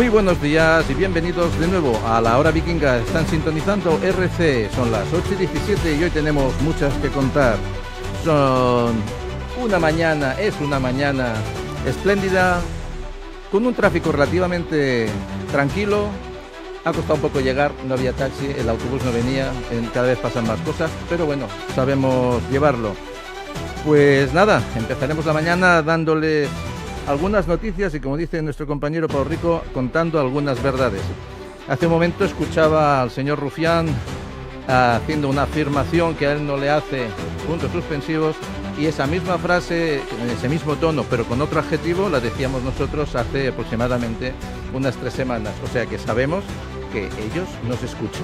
Muy buenos días y bienvenidos de nuevo a la Hora Vikinga. Están sintonizando RC, son las 8:17 y hoy tenemos muchas que contar. Es una mañana espléndida, con un tráfico relativamente tranquilo. Ha costado un poco llegar, no había taxi, el autobús no venía, cada vez pasan más cosas, pero bueno, sabemos llevarlo. Pues nada, empezaremos la mañana dándole algunas noticias y, como dice nuestro compañero Pau Rico, contando algunas verdades. Hace un momento escuchaba al señor Rufián haciendo una afirmación que a él no le hace, puntos suspensivos, y esa misma frase, en ese mismo tono, pero con otro adjetivo, la decíamos nosotros hace aproximadamente unas 3 semanas. O sea que sabemos que ellos nos escuchan.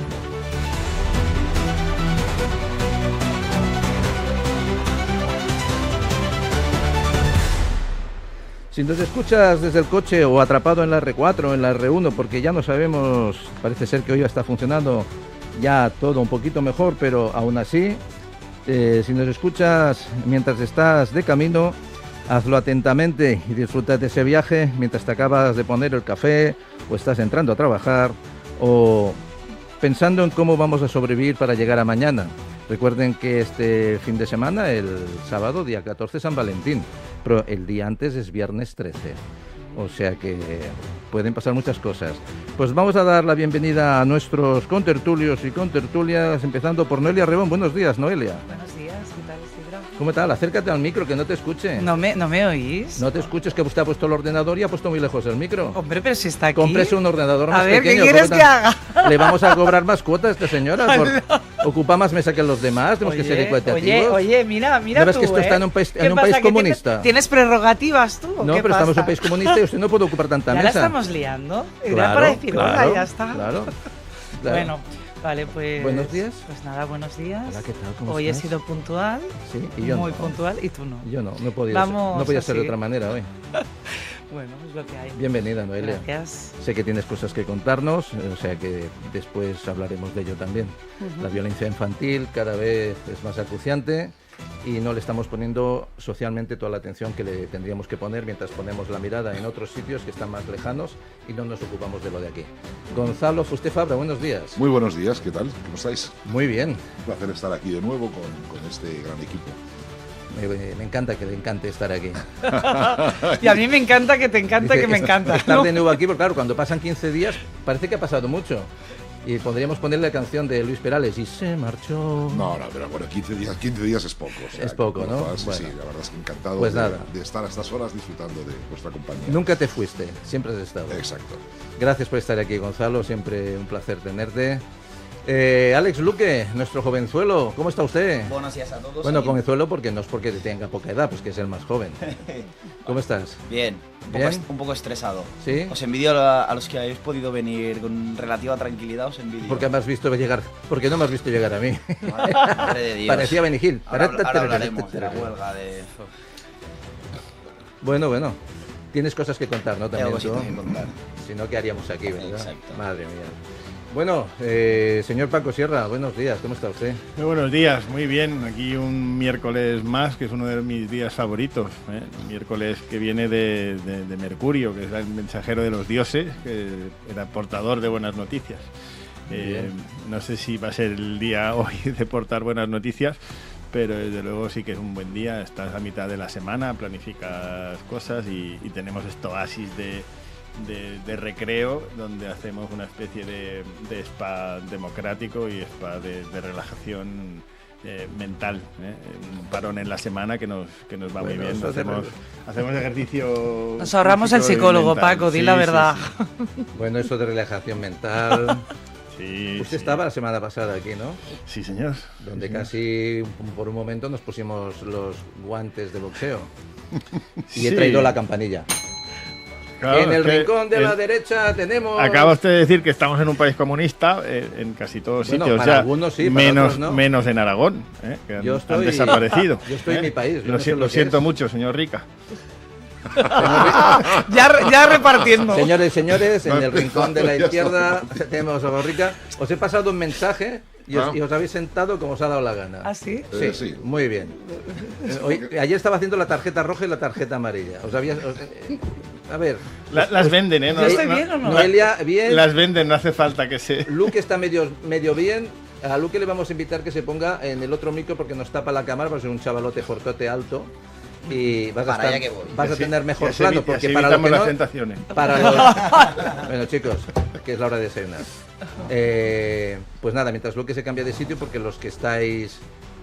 Si nos escuchas desde el coche o atrapado en la R4 o en la R1, porque ya no sabemos, parece ser que hoy está funcionando ya todo un poquito mejor, pero aún así, si nos escuchas mientras estás de camino, hazlo atentamente y disfruta de ese viaje mientras te acabas de poner el café o estás entrando a trabajar o pensando en cómo vamos a sobrevivir para llegar a mañana. Recuerden que este fin de semana, el sábado, día 14, San Valentín, pero el día antes es viernes 13. O sea que pueden pasar muchas cosas. Pues vamos a dar la bienvenida a nuestros contertulios y contertulias, empezando por Noelia Rebón. Buenos días, Noelia. Buenos días, ¿qué tal, Isidro? ¿Cómo tal? Acércate al micro, que no te escuche. ¿No me oís? No te escuches, que usted ha puesto el ordenador y ha puesto muy lejos el micro. Hombre, pero si está aquí. Cómprese un ordenador más a ver, pequeño. ¿qué quieres que haga? Le vamos a cobrar más cuotas a esta señora. Ocupa más mesa que los demás, tenemos que ser equitativos. Oye, mira ¿No ves tú, que esto está en un país comunista? ¿Tienes prerrogativas tú? No, pero estamos en un país comunista y usted no puede ocupar tanta ya mesa. Ya la estamos liando. Claro, Era para decir, claro, ya está. Claro. Bueno, vale, pues... Buenos días. Pues nada, buenos días. Hola, ¿qué tal? ¿Cómo hoy estás? He sido puntual. Sí, y yo muy no. puntual, y tú no. Yo no podía ser de otra manera hoy. Bueno, es lo que hay. Bienvenida, Noelia. Gracias. Sé que tienes cosas que contarnos, o sea que después hablaremos de ello también. La violencia infantil cada vez es más acuciante y no le estamos poniendo socialmente toda la atención que le tendríamos que poner mientras ponemos la mirada en otros sitios que están más lejanos y no nos ocupamos de lo de aquí. Gonzalo Fuster Fabra, buenos días. Muy buenos días, ¿qué tal? ¿Cómo estáis? Muy bien. Un placer estar aquí de nuevo con este gran equipo. Me encanta que le encante estar aquí. Y a mí me encanta que te encanta. Dice, que me encanta. Estar de nuevo aquí, porque claro, cuando pasan 15 días parece que ha pasado mucho. Y podríamos ponerle la canción de Luis Perales, y se marchó. No, pero bueno, 15 días es poco. O sea, es poco, ¿no? Sí, bueno. sí, la verdad es que encantado pues nada. de estar a estas horas disfrutando de vuestra compañía. Nunca te fuiste, siempre has estado. Exacto. Gracias por estar aquí, Gonzalo, siempre un placer tenerte. Alex Luque, nuestro jovenzuelo, ¿cómo está usted? Buenos días a todos. Bueno, jovenzuelo porque no es porque tenga poca edad, pues que es el más joven. ¿Cómo estás? Bien, un poco estresado. ¿Sí? Os envidio a los que habéis podido venir con relativa tranquilidad, os envidio. Porque me has visto llegar, porque no me has visto llegar a mí. Madre de Dios. Parecía Benny Hill. Ahora hablaremos de la huelga de... Bueno, tienes cosas que contar, ¿no? También, tengo cositas que contar. Si no, ¿qué haríamos aquí, verdad? Exacto. Madre mía. Bueno, señor Paco Sierra, buenos días, ¿cómo está usted? Muy buenos días, muy bien. Aquí un miércoles más, que es uno de mis días favoritos. Un miércoles que viene de Mercurio, que es el mensajero de los dioses, que era portador de buenas noticias. No sé si va a ser el día hoy de portar buenas noticias, pero desde luego sí que es un buen día. Estás a mitad de la semana, planificas cosas y tenemos este oasis de recreo, donde hacemos una especie de spa democrático y spa de relajación mental, un parón en la semana que nos va muy bien. Hacemos ejercicio. Nos ahorramos el psicólogo, Paco, di la verdad. Sí. Bueno, eso de relajación mental. Sí, Usted estaba la semana pasada aquí, ¿no? Sí, señor. Donde casi por un momento nos pusimos los guantes de boxeo. Y he traído la campanilla. Claro, en el rincón de la derecha tenemos... Acaba usted de decir que estamos en un país comunista, en casi todos sitios para ya, algunos sí, para otros no. menos en Aragón, que han desaparecido. Yo estoy en mi país. Lo siento mucho, señor Rica. ya repartiendo. Señores, en el rincón de la izquierda tenemos a Borrica. Os he pasado un mensaje y os habéis sentado como os ha dado la gana. ¿Ah, sí? Sí, muy bien. Ayer estaba haciendo la tarjeta roja y la tarjeta amarilla. A ver. Las venden, ¿eh? ¿Yo estoy bien o no? Noelia, bien. Las venden, no hace falta que se... Luke está medio bien. A Luke le vamos a invitar que se ponga en el otro micro porque nos tapa la cámara, va a ser un chavalote fortote alto. Y vas a, Para allá que voy. vas a así- tener mejor y así plano, evi- porque así para los evitamos que las no, tentaciones. para los... Bueno, chicos, que es la hora de desayunar. Pues nada, mientras Luke se cambia de sitio, porque los que estáis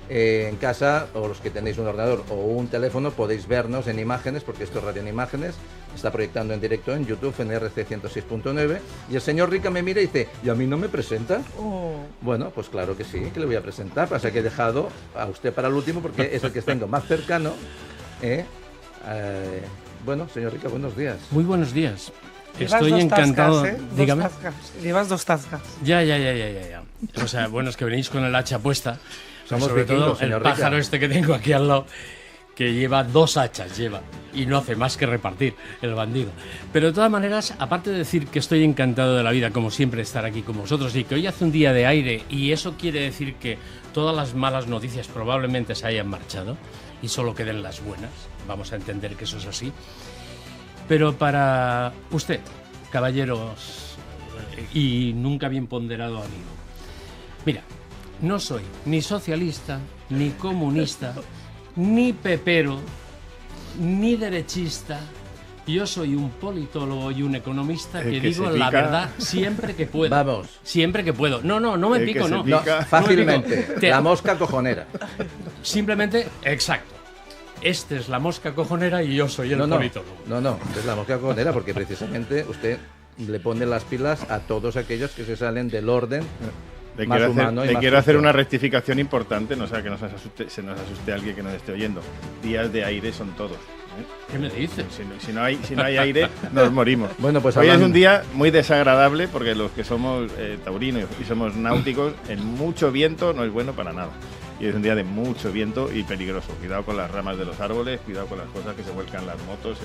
en casa o los que tenéis un ordenador o un teléfono podéis vernos en imágenes, porque esto es radio en imágenes, está proyectando en directo en YouTube en RC 106.9 y el señor Rica me mira y dice, ¿y a mí no me presenta? Oh. Bueno, pues claro que sí, que le voy a presentar, pasa que he dejado a usted para el último porque es el que tengo más cercano. Bueno, señor Rica, buenos días. Muy buenos días. Llevas Estoy dos encantado. tascas, ¿eh? Dígame. Dos tascas. Llevas 2 tascas. Ya. O sea, bueno, es que venís con el hacha puesta. Somos sobre vikingos, todo el señor Rica. pájaro este que tengo aquí al lado, que lleva 2 hachas, y no hace más que repartir el bandido. Pero de todas maneras, aparte de decir que estoy encantado de la vida, como siempre, estar aquí con vosotros, y que hoy hace un día de aire, y eso quiere decir que todas las malas noticias probablemente se hayan marchado, y solo queden las buenas. Vamos a entender que eso es así. Pero para usted, caballeros y nunca bien ponderado amigo, mira, no soy ni socialista, ni comunista, ni pepero, ni derechista. Yo soy un politólogo y un economista El que que digo se la pica. verdad siempre que puedo. Vamos. Siempre que puedo. No me El que pico, se no. pica. No, fácilmente, No me pico. la mosca cojonera. Simplemente, exacto. Esta es la mosca cojonera y yo soy el politólogo. No, es la mosca cojonera porque precisamente usted le pone las pilas a todos aquellos que se salen del orden Le más quiero, humano y le más quiero hacer justo. una rectificación importante, no sea que se nos asuste alguien que nos esté oyendo. Días de aire son todos. ¿eh? ¿Qué me dices? Si no hay aire, nos morimos. Bueno, pues hoy es hablando- un día muy desagradable porque los que somos taurinos y somos náuticos, en mucho viento no es bueno para nada. Y es un día de mucho viento y peligroso. Cuidado con las ramas de los árboles, cuidado con las cosas que se vuelcan las motos,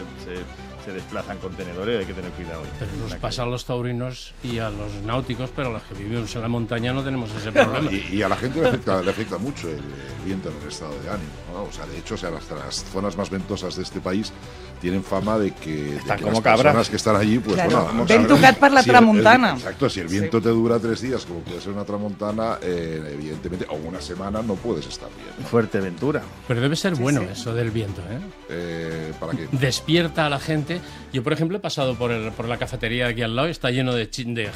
se desplazan contenedores, hay que tener cuidado hoy. Pero nos La pasa a los taurinos y a los náuticos, pero a los que vivimos en la montaña no tenemos ese problema. Y a la gente le afecta mucho el viento en el estado de ánimo, ¿no? O sea, de hecho, las zonas más ventosas de este país tienen fama de que Están de como las cabras. personas que están allí, pues Claro. bueno, Ven cabras. tu gat per la Si tramuntana. exacto, si el viento te dura 3 días, como puede ser una tramontana, evidentemente, o una semana, no puedes estar bien. Fuerteventura. Pero debe ser bueno eso del viento, ¿eh? ¿Para qué? Despierta a la gente. Yo, por ejemplo, he pasado por la cafetería de aquí al lado, está lleno de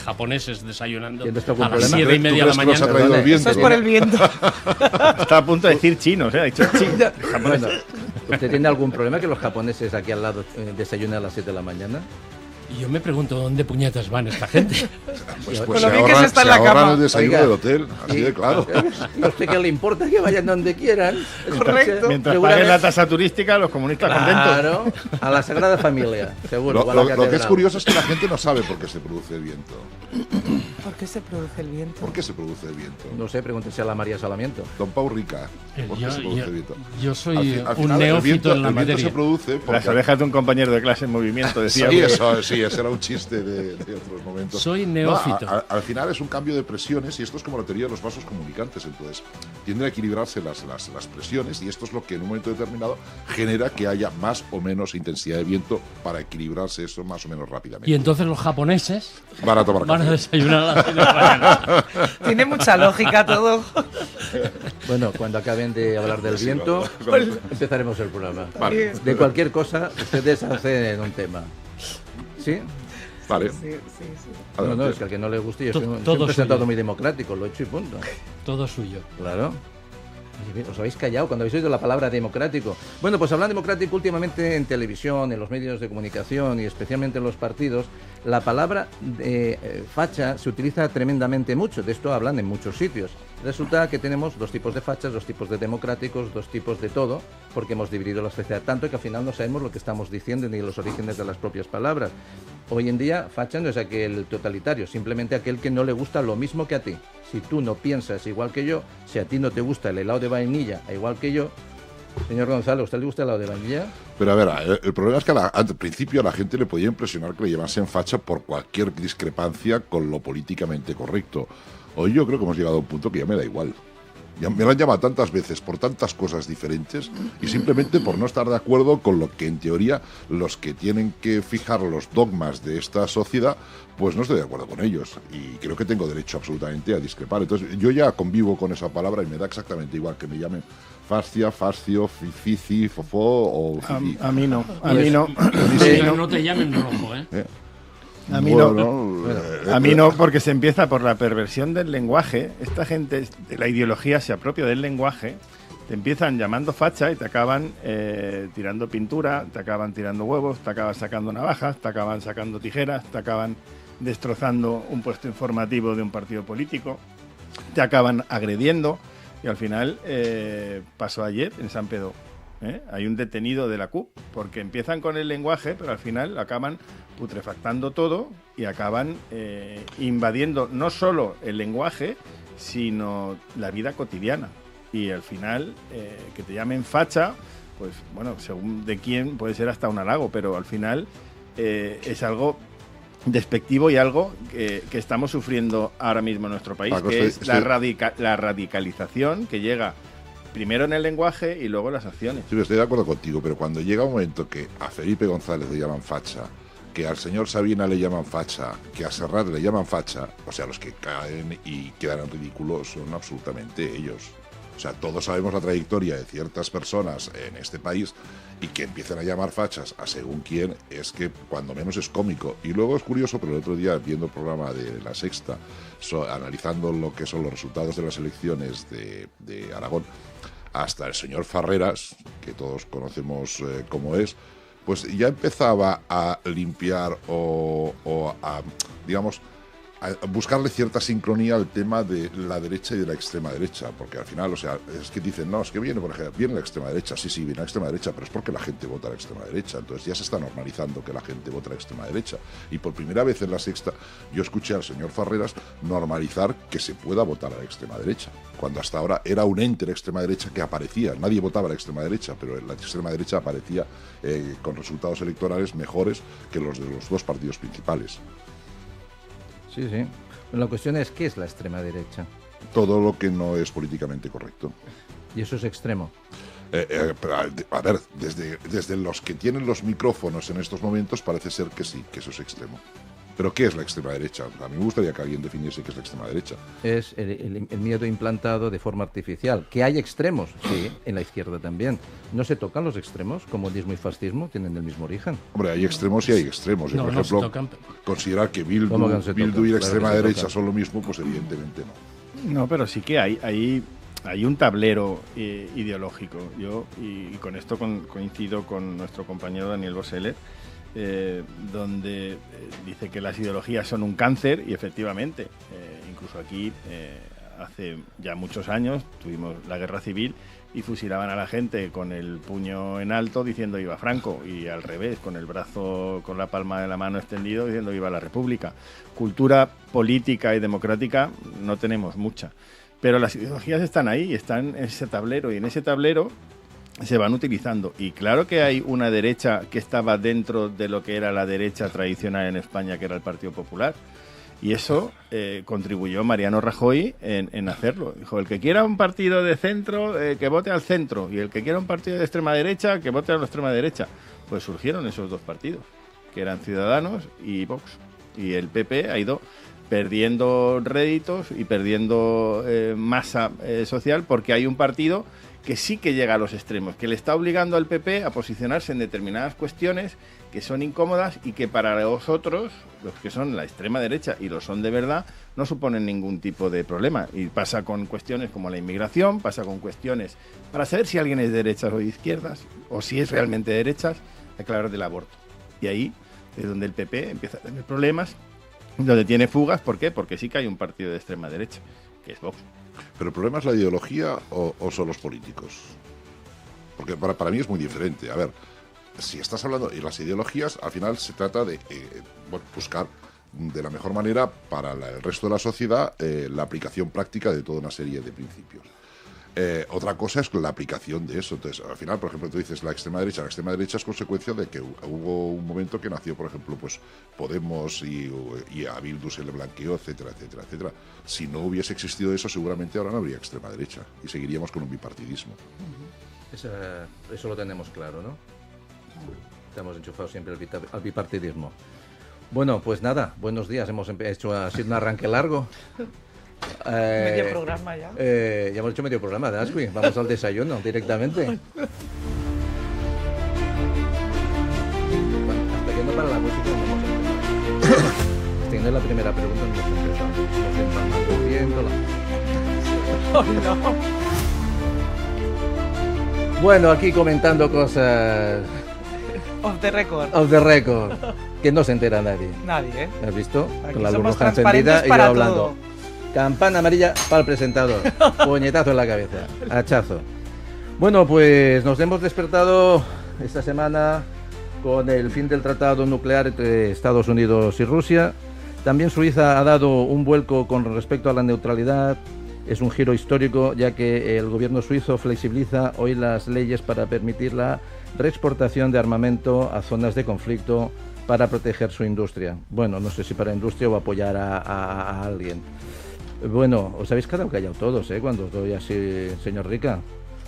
japoneses desayunando ¿Tienes a algún las problema? 7:30 de la ¿Tú crees que los ha mañana. traído el viento? Eso es por el viento. Está a punto de decir chinos, ha dicho chinos. Bueno, ¿usted tiene algún problema que los japoneses aquí al lado desayunen a las 7 de la mañana? Y yo me pregunto dónde puñetas van esta gente. Pues Con se lo bien que se ahorran, está en la ahorran cama. el desayuno Oiga, del hotel, así de claro. ¿Y a usted qué le importa que vayan donde quieran? Correcto. Mientras Seguramente- paguen la tasa turística, los comunistas contentos. Claro, a la Sagrada Familia, seguro. Lo, o a la lo que es catedral. curioso es que la gente no sabe por qué se produce el viento. ¿Por qué se produce el viento? ¿Por qué se produce el viento? No sé, pregúntese a la María Salamiento. Don Pau Rica, ¿por qué se produce el viento? Yo soy Al un final, neófito en la el viento materia. se produce porque... Las orejas de un compañero de clase en movimiento, decía. Sí, porque- sí, ese era un chiste de otros momentos. Soy No, neófito. al final es un cambio de presiones y esto es como la teoría de los vasos comunicantes. Entonces, tienden a equilibrarse las presiones y esto es lo que en un momento determinado genera que haya más o menos intensidad de viento para equilibrarse eso más o menos rápidamente. Y entonces los japoneses Van a tomar van a café. desayunar a las 7 de la mañana. Tiene mucha lógica todo. Bueno, cuando acaben de hablar del Sí, viento, vale. empezaremos el programa. Vale. De cualquier cosa, ustedes hacen un tema. ¿Sí? Vale, Sí. No, adelante. es que al que no le guste, yo soy un Todo presentado suyo. muy democrático, lo he hecho y punto. Todo suyo. Claro. Oye, bien, os habéis callado cuando habéis oído la palabra democrático. Bueno, pues hablando de democrático últimamente en televisión, en los medios de comunicación y especialmente en los partidos, la palabra facha se utiliza tremendamente mucho. De esto hablan en muchos sitios. Resulta que tenemos 2 tipos de fachas, 2 tipos de democráticos, 2 tipos de todo, porque hemos dividido la sociedad tanto que al final no sabemos lo que estamos diciendo ni los orígenes de las propias palabras. Hoy en día, facha no es aquel totalitario, simplemente aquel que no le gusta lo mismo que a ti. Si tú no piensas igual que yo, si a ti no te gusta el helado de vainilla igual que yo, señor Gonzalo, ¿a usted le gusta el helado de vainilla? Pero a ver, el problema es que al principio a la gente le podía impresionar que le llevasen facha por cualquier discrepancia con lo políticamente correcto. Hoy yo creo que hemos llegado a un punto que ya me da igual. Ya me lo han llamado tantas veces por tantas cosas diferentes y simplemente por no estar de acuerdo con lo que en teoría los que tienen que fijar los dogmas de esta sociedad, pues no estoy de acuerdo con ellos y creo que tengo derecho absolutamente a discrepar. Entonces yo ya convivo con esa palabra y me da exactamente igual que me llamen fascia, fascio, fici, fofó o fifi. A mí no, a mí no. Pero no te llamen rojo, ¿eh? A mí a mí no, porque se empieza por la perversión del lenguaje. Esta gente de la ideología se apropia del lenguaje, te empiezan llamando facha y te acaban tirando pintura, te acaban tirando huevos, te acaban sacando navajas, te acaban sacando tijeras, te acaban destrozando un puesto informativo de un partido político, te acaban agrediendo y al final pasó ayer en San Pedro. Hay un detenido de la CUP porque empiezan con el lenguaje, pero al final acaban putrefactando todo y acaban invadiendo no solo el lenguaje, sino la vida cotidiana. Y al final, que te llamen facha, pues bueno, según de quién puede ser hasta un halago, pero al final es algo despectivo y algo que estamos sufriendo ahora mismo en nuestro país, que es la radicalización que llega primero en el lenguaje y luego en las acciones. Sí, estoy de acuerdo contigo, pero cuando llega un momento que a Felipe González le llaman facha, que al señor Sabina le llaman facha, que a Serrat le llaman facha, o sea, los que caen y quedan en ridículo son absolutamente ellos. O sea, todos sabemos la trayectoria de ciertas personas en este país y que empiecen a llamar fachas a según quién es que cuando menos es cómico. Y luego es curioso, pero el otro día viendo el programa de La Sexta, analizando lo que son los resultados de las elecciones de Aragón, hasta el señor Farreras, que todos conocemos cómo es, pues ya empezaba a limpiar o a, digamos, a buscarle cierta sincronía al tema de la derecha y de la extrema derecha, porque al final, o sea, es que dicen, no, es que viene, por ejemplo, viene la extrema derecha, sí, viene la extrema derecha, pero es porque la gente vota a la extrema derecha, entonces ya se está normalizando que la gente vota a la extrema derecha, y por primera vez en La Sexta yo escuché al señor Farreras normalizar que se pueda votar a la extrema derecha, cuando hasta ahora era un ente la extrema derecha que aparecía, nadie votaba a la extrema derecha, pero la extrema derecha aparecía con resultados electorales mejores que los de los dos partidos principales. Sí, sí. La cuestión es, ¿qué es la extrema derecha? Todo lo que no es políticamente correcto. Y eso es extremo. A ver, desde los que tienen los micrófonos en estos momentos parece ser que sí, que eso es extremo. ¿Pero qué es la extrema derecha? A mí me gustaría que alguien definiese qué es la extrema derecha. Es el miedo implantado de forma artificial. ¿Que hay extremos? Sí, en la izquierda también. ¿No se tocan los extremos? Comunismo y fascismo tienen el mismo origen. Hombre, hay extremos y hay extremos. No, por no se ejemplo, tocan. Considerar que Bildu y la extrema derecha son lo mismo, pues evidentemente no. No, pero sí que hay un tablero ideológico. Yo, y con esto coincido con nuestro compañero Daniel Boselet, donde dice que las ideologías son un cáncer y efectivamente, incluso aquí hace ya muchos años tuvimos la guerra civil y fusilaban a la gente con el puño en alto diciendo viva Franco y al revés, con el brazo, con la palma de la mano extendido diciendo viva la República. Cultura política y democrática no tenemos mucha, pero las ideologías están ahí, están en ese tablero y en ese tablero se van utilizando. Y claro que hay una derecha que estaba dentro de lo que era la derecha tradicional en España, que era el Partido Popular. Y eso contribuyó Mariano Rajoy en hacerlo. Dijo, el que quiera un partido de centro, que vote al centro. Y el que quiera un partido de extrema derecha, que vote a la extrema derecha. Pues surgieron esos dos partidos, que eran Ciudadanos y Vox. Y el PP ha ido perdiendo réditos y perdiendo masa social porque hay un partido que sí que llega a los extremos, que le está obligando al PP a posicionarse en determinadas cuestiones que son incómodas y que para los otros, los que son la extrema derecha y lo son de verdad, no suponen ningún tipo de problema. Y pasa con cuestiones como la inmigración, pasa con cuestiones para saber si alguien es de derechas o de izquierdas, o si es realmente de derechas, hay que hablar del aborto. Y ahí es donde el PP empieza a tener problemas, donde tiene fugas. ¿Por qué? Porque sí que hay un partido de extrema derecha, que es Vox. ¿Pero el problema es la ideología o son los políticos? Porque para mí es muy diferente. A ver, si estás hablando de las ideologías, al final se trata de buscar de la mejor manera para el resto de la sociedad la aplicación práctica de toda una serie de principios. Otra cosa es la aplicación de eso. Entonces, al final, por ejemplo, tú dices la extrema derecha. La extrema derecha es consecuencia de que hubo un momento que nació, por ejemplo, pues Podemos y a Bildu se le blanqueó, etcétera, etcétera, etcétera. Si no hubiese existido eso, seguramente ahora no habría extrema derecha y seguiríamos con un bipartidismo. Eso lo tenemos claro, ¿no? Estamos enchufados siempre al bipartidismo. Bueno, pues nada, buenos días. Ha sido un arranque largo. Medio programa ya. Ya hemos hecho medio programa de Asqui. Vamos al desayuno directamente. Bueno, hasta que no para la música no hemos empezado. Esta no es la primera pregunta, no hemos empezado. Nos empalmando viendo Bueno, aquí comentando cosas Off the record. off the record, que no se entera nadie. Nadie, ¿eh? ¿Has visto? Aquí Con la somos burbuja transparentes encendida y yo para hablando. todo. Campana amarilla para el presentador. Puñetazo en la cabeza. Hachazo. Bueno, pues nos hemos despertado esta semana con el fin del tratado nuclear entre Estados Unidos y Rusia. También Suiza ha dado un vuelco con respecto a la neutralidad. Es un giro histórico, ya que el gobierno suizo flexibiliza hoy las leyes para permitir la reexportación de armamento a zonas de conflicto para proteger su industria. Bueno, no sé si para industria o apoyar a alguien. Bueno, os habéis quedado callados todos, cuando os doy así, señor Rica.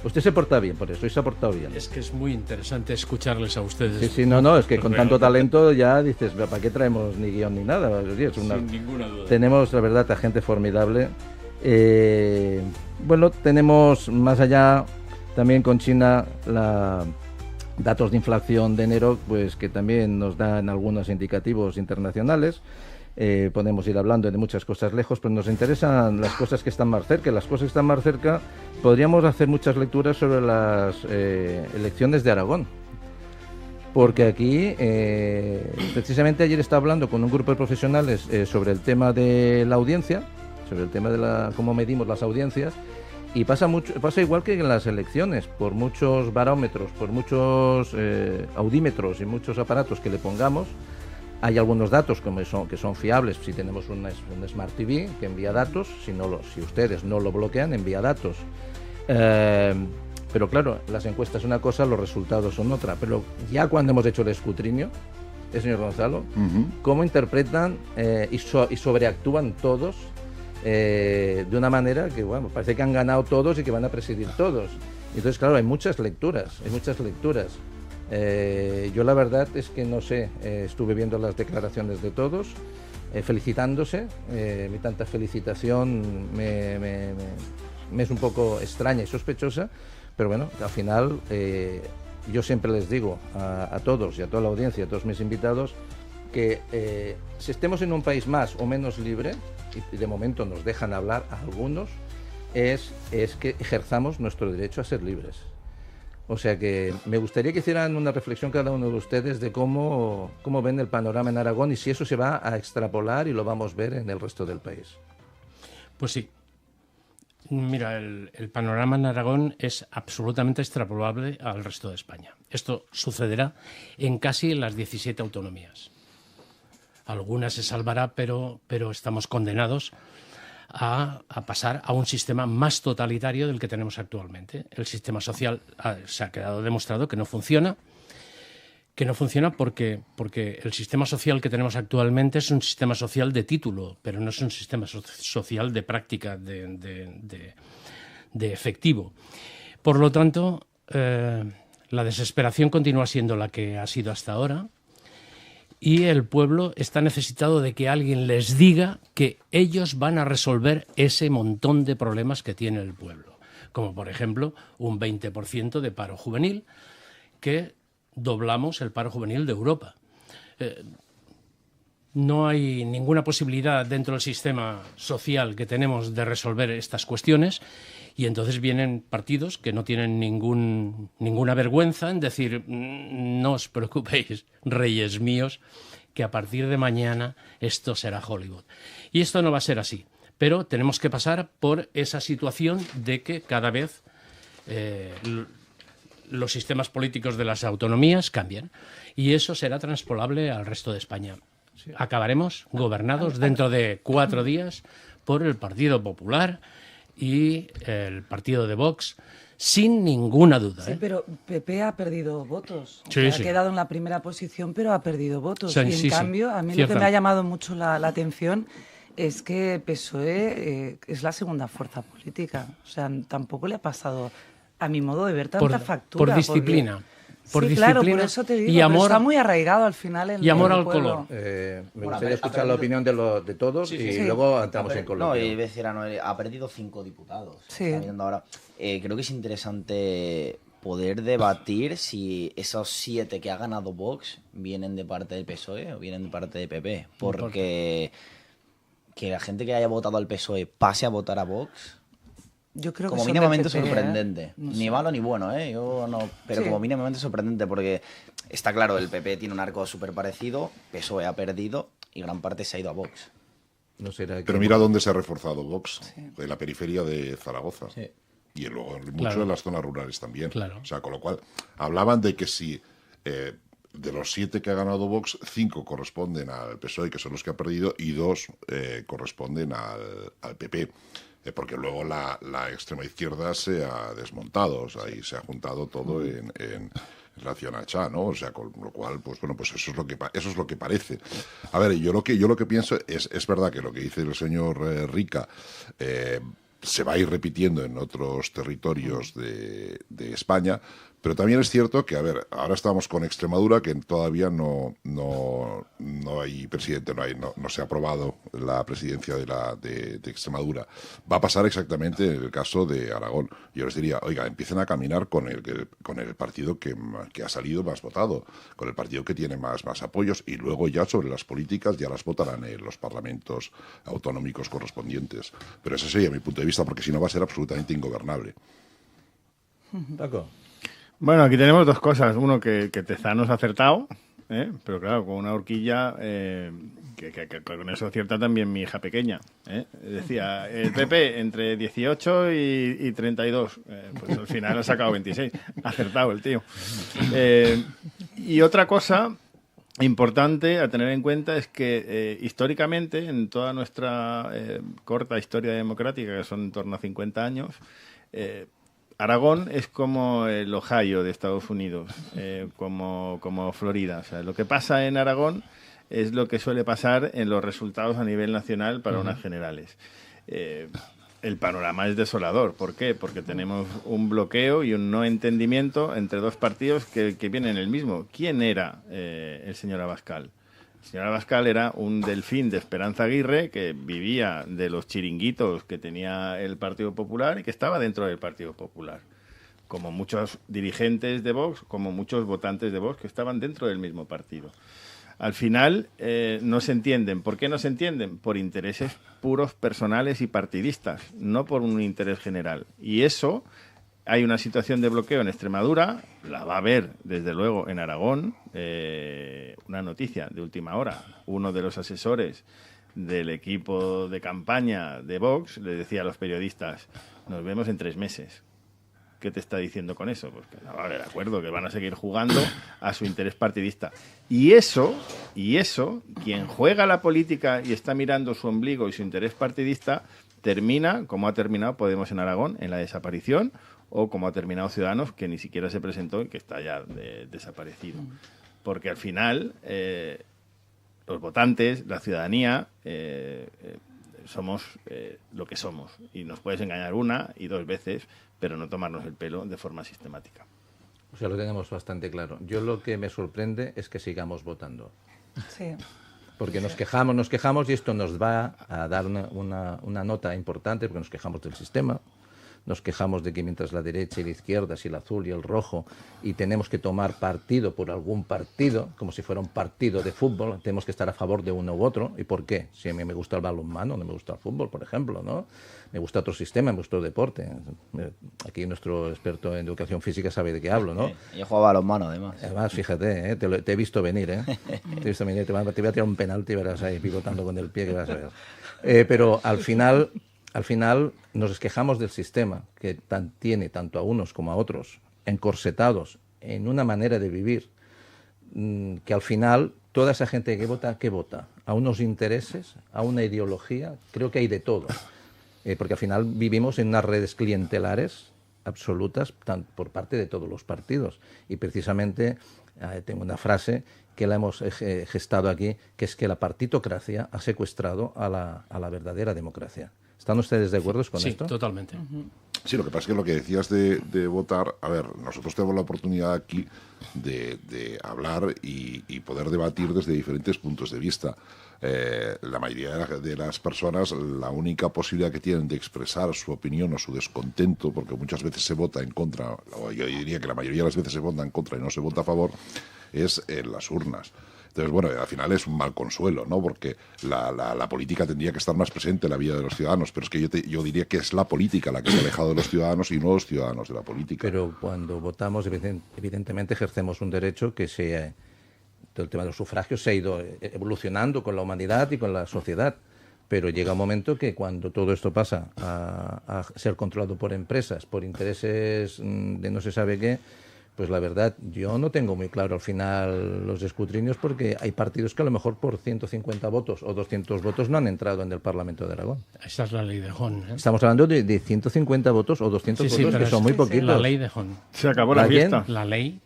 Usted se porta bien, por eso, y se ha portado bien. Es que es muy interesante escucharles a ustedes. Sí, sí, no, es que con tanto talento ya dices, ¿para qué traemos ni guión ni nada? Oye, Sin ninguna duda. Tenemos, la verdad, a gente formidable. Bueno, tenemos más allá también con China datos de inflación de enero, pues que también nos dan algunos indicativos internacionales. Podemos ir hablando de muchas cosas lejos, pero nos interesan las cosas que están más cerca. Las cosas que están más cerca, podríamos hacer muchas lecturas sobre las elecciones de Aragón. Porque aquí, precisamente ayer estaba hablando con un grupo de profesionales sobre el tema de la audiencia, sobre el tema de cómo medimos las audiencias, y pasa igual que en las elecciones, por muchos barómetros, por muchos audímetros y muchos aparatos que le pongamos. Hay algunos datos que son fiables. Si tenemos un Smart TV que envía datos, si ustedes no lo bloquean, envía datos. Pero claro, las encuestas son una cosa, los resultados son otra. Pero ya cuando hemos hecho el escrutinio, señor Gonzalo, ¿cómo interpretan y sobreactúan todos de una manera que, bueno, parece que han ganado todos y que van a presidir todos? Entonces, claro, hay muchas lecturas. Yo la verdad es que no sé, estuve viendo las declaraciones de todos, felicitándose. Mi tanta felicitación me es un poco extraña y sospechosa, pero bueno, al final yo siempre les digo a todos y a toda la audiencia, a todos mis invitados, que si estemos en un país más o menos libre, y de momento nos dejan hablar a algunos, es que ejerzamos nuestro derecho a ser libres. O sea que me gustaría que hicieran una reflexión cada uno de ustedes de cómo ven el panorama en Aragón y si eso se va a extrapolar y lo vamos a ver en el resto del país. Pues sí. Mira, el panorama en Aragón es absolutamente extrapolable al resto de España. Esto sucederá en casi las 17 autonomías. Algunas se salvará, pero estamos condenados a pasar a un sistema más totalitario del que tenemos actualmente. El sistema social se ha quedado demostrado que no funciona porque el sistema social que tenemos actualmente es un sistema social de título, pero no es un sistema social de práctica, de efectivo. Por lo tanto, la desesperación continúa siendo la que ha sido hasta ahora. Y el pueblo está necesitado de que alguien les diga que ellos van a resolver ese montón de problemas que tiene el pueblo. Como, por ejemplo, un 20% de paro juvenil, que doblamos el paro juvenil de Europa. No hay ninguna posibilidad dentro del sistema social que tenemos de resolver estas cuestiones. Y entonces vienen partidos que no tienen ninguna vergüenza en decir, no os preocupéis, reyes míos, que a partir de mañana esto será Hollywood. Y esto no va a ser así, pero tenemos que pasar por esa situación de que cada vez los sistemas políticos de las autonomías cambian. Y eso será transpolable al resto de España. Acabaremos gobernados dentro de 4 días por el Partido Popular, y el partido de Vox, sin ninguna duda. Sí, pero PP ha perdido votos. Sí, Ha quedado en la primera posición, pero ha perdido votos. Sí, y en sí, cambio, a mí lo que me ha llamado mucho la atención es que PSOE es la segunda fuerza política. O sea, tampoco le ha pasado, a mi modo de ver, tanta factura. Por disciplina. Claro, por eso te digo, y amor, pero está muy arraigado al final en y amor el al pueblo. color. Me gustaría escuchar la opinión de todos y luego entramos en color. No, y decir, ha perdido 5 diputados. Sí. Está viendo ahora. Creo que es interesante poder debatir si esos 7 que ha ganado Vox vienen de parte del PSOE o vienen de parte de PP. Porque que la gente que haya votado al PSOE pase a votar a Vox, Yo creo que como son mínimamente del PP, sorprendente. No Ni sé. malo ni bueno, yo no, pero Sí. como mínimamente sorprendente, porque está claro, el PP tiene un arco súper parecido, PSOE ha perdido y gran parte se ha ido a Vox. No será que- Pero mira dónde se ha reforzado Vox, en la periferia de Zaragoza. Sí. Y luego mucho Claro. en las zonas rurales también. Claro. O sea, con lo cual, hablaban de que si de los 7 que ha ganado Vox, 5 corresponden al PSOE, que son los que ha perdido, y 2 corresponden al PP. Porque luego la extrema izquierda se ha desmontado, o sea, y se ha juntado todo en relación a Cha, ¿no? O sea, con lo cual, pues bueno, pues eso es lo que parece. A ver, yo lo que pienso es verdad que lo que dice el señor Rica se va a ir repitiendo en otros territorios de España, pero también es cierto que, a ver, ahora estamos con Extremadura, que todavía no hay presidente, no se ha aprobado la presidencia de Extremadura. Va a pasar exactamente en el caso de Aragón. Yo les diría, oiga, empiecen a caminar con el partido que ha salido más votado, con el partido que tiene más apoyos, y luego ya sobre las políticas ya las votarán en los parlamentos autonómicos correspondientes. Pero ese sería mi punto de vista, porque si no va a ser absolutamente ingobernable. Paco. Bueno, aquí tenemos 2 cosas. Uno, que Tezanos ha acertado, pero claro, con una horquilla que con eso acierta también mi hija pequeña. Decía, el PP entre 18 y 32. Pues al final ha sacado 26. Ha acertado el tío. Y otra cosa importante a tener en cuenta es que históricamente, en toda nuestra corta historia democrática, que son en torno a 50 años, Aragón es como el Ohio de Estados Unidos, como Florida. O sea, lo que pasa en Aragón es lo que suele pasar en los resultados a nivel nacional para unas generales. El panorama es desolador. ¿Por qué? Porque tenemos un bloqueo y un no entendimiento entre 2 partidos que vienen en el mismo. ¿Quién era el señor Abascal? El señor Abascal era un delfín de Esperanza Aguirre que vivía de los chiringuitos que tenía el Partido Popular y que estaba dentro del Partido Popular. Como muchos dirigentes de Vox, como muchos votantes de Vox que estaban dentro del mismo partido. Al final no se entienden. ¿Por qué no se entienden? Por intereses puros personales y partidistas, no por un interés general. Y eso, hay una situación de bloqueo en Extremadura, la va a haber desde luego en Aragón. Una noticia de última hora: uno de los asesores del equipo de campaña de Vox le decía a los periodistas, nos vemos en 3 meses. ¿Qué te está diciendo con eso? Pues que no, vale, de acuerdo, que van a seguir jugando a su interés partidista. Y eso, quien juega la política y está mirando su ombligo y su interés partidista, termina, como ha terminado Podemos en Aragón, en la desaparición, o como ha terminado Ciudadanos, que ni siquiera se presentó y que está ya desaparecido. Porque al final, los votantes, la ciudadanía, somos lo que somos. Y nos puedes engañar 1 y 2 veces, pero no tomarnos el pelo de forma sistemática. O sea, lo tenemos bastante claro. Yo lo que me sorprende es que sigamos votando. Sí. Porque nos quejamos y esto nos va a dar una nota importante, porque nos quejamos del sistema, nos quejamos de que mientras la derecha y la izquierda, si el azul y el rojo, y tenemos que tomar partido por algún partido, como si fuera un partido de fútbol, tenemos que estar a favor de uno u otro. ¿Y por qué? Si a mí me gusta el balonmano, no me gusta el fútbol, por ejemplo, ¿no? Me gusta otro sistema, me gusta el deporte. Aquí nuestro experto en educación física sabe de qué hablo, ¿no? Yo jugaba a los manos, además. Además, fíjate, te he visto venir, te he visto venir, te voy a tirar un penalti y verás ahí pivotando con el pie que vas a ver. Pero al final nos quejamos del sistema, que tiene tanto a unos como a otros encorsetados en una manera de vivir, que al final toda esa gente que vota, ¿qué vota? A unos intereses, a una ideología, creo que hay de todo. porque al final vivimos en unas redes clientelares absolutas por parte de todos los partidos. Y precisamente tengo una frase que la hemos gestado aquí, que es que la partitocracia ha secuestrado a la verdadera democracia. ¿Están ustedes de acuerdo con esto? Sí, totalmente. Sí, lo que pasa es que lo que decías de votar, a ver, nosotros tenemos la oportunidad aquí de hablar y poder debatir desde diferentes puntos de vista. La mayoría de las personas, la única posibilidad que tienen de expresar su opinión o su descontento, porque muchas veces se vota en contra, o yo diría que la mayoría de las veces se vota en contra y no se vota a favor, es en las urnas. Entonces, bueno, al final es un mal consuelo, ¿no? Porque la política tendría que estar más presente en la vida de los ciudadanos, pero es que yo diría que es la política la que se ha alejado de los ciudadanos y no los ciudadanos de la política. Pero cuando votamos, evidentemente ejercemos un derecho que todo el tema de los sufragios se ha ido evolucionando con la humanidad y con la sociedad. Pero llega un momento que cuando todo esto pasa a ser controlado por empresas, por intereses de no se sabe qué, pues la verdad, yo no tengo muy claro al final los escrutinios, porque hay partidos que a lo mejor por 150 votos o 200 votos no han entrado en el Parlamento de Aragón. Esa es la ley de Hon. Estamos hablando de 150 votos o 200 votos, que son muy poquitos. La ley de Hon. Se acabó la fiesta. La ley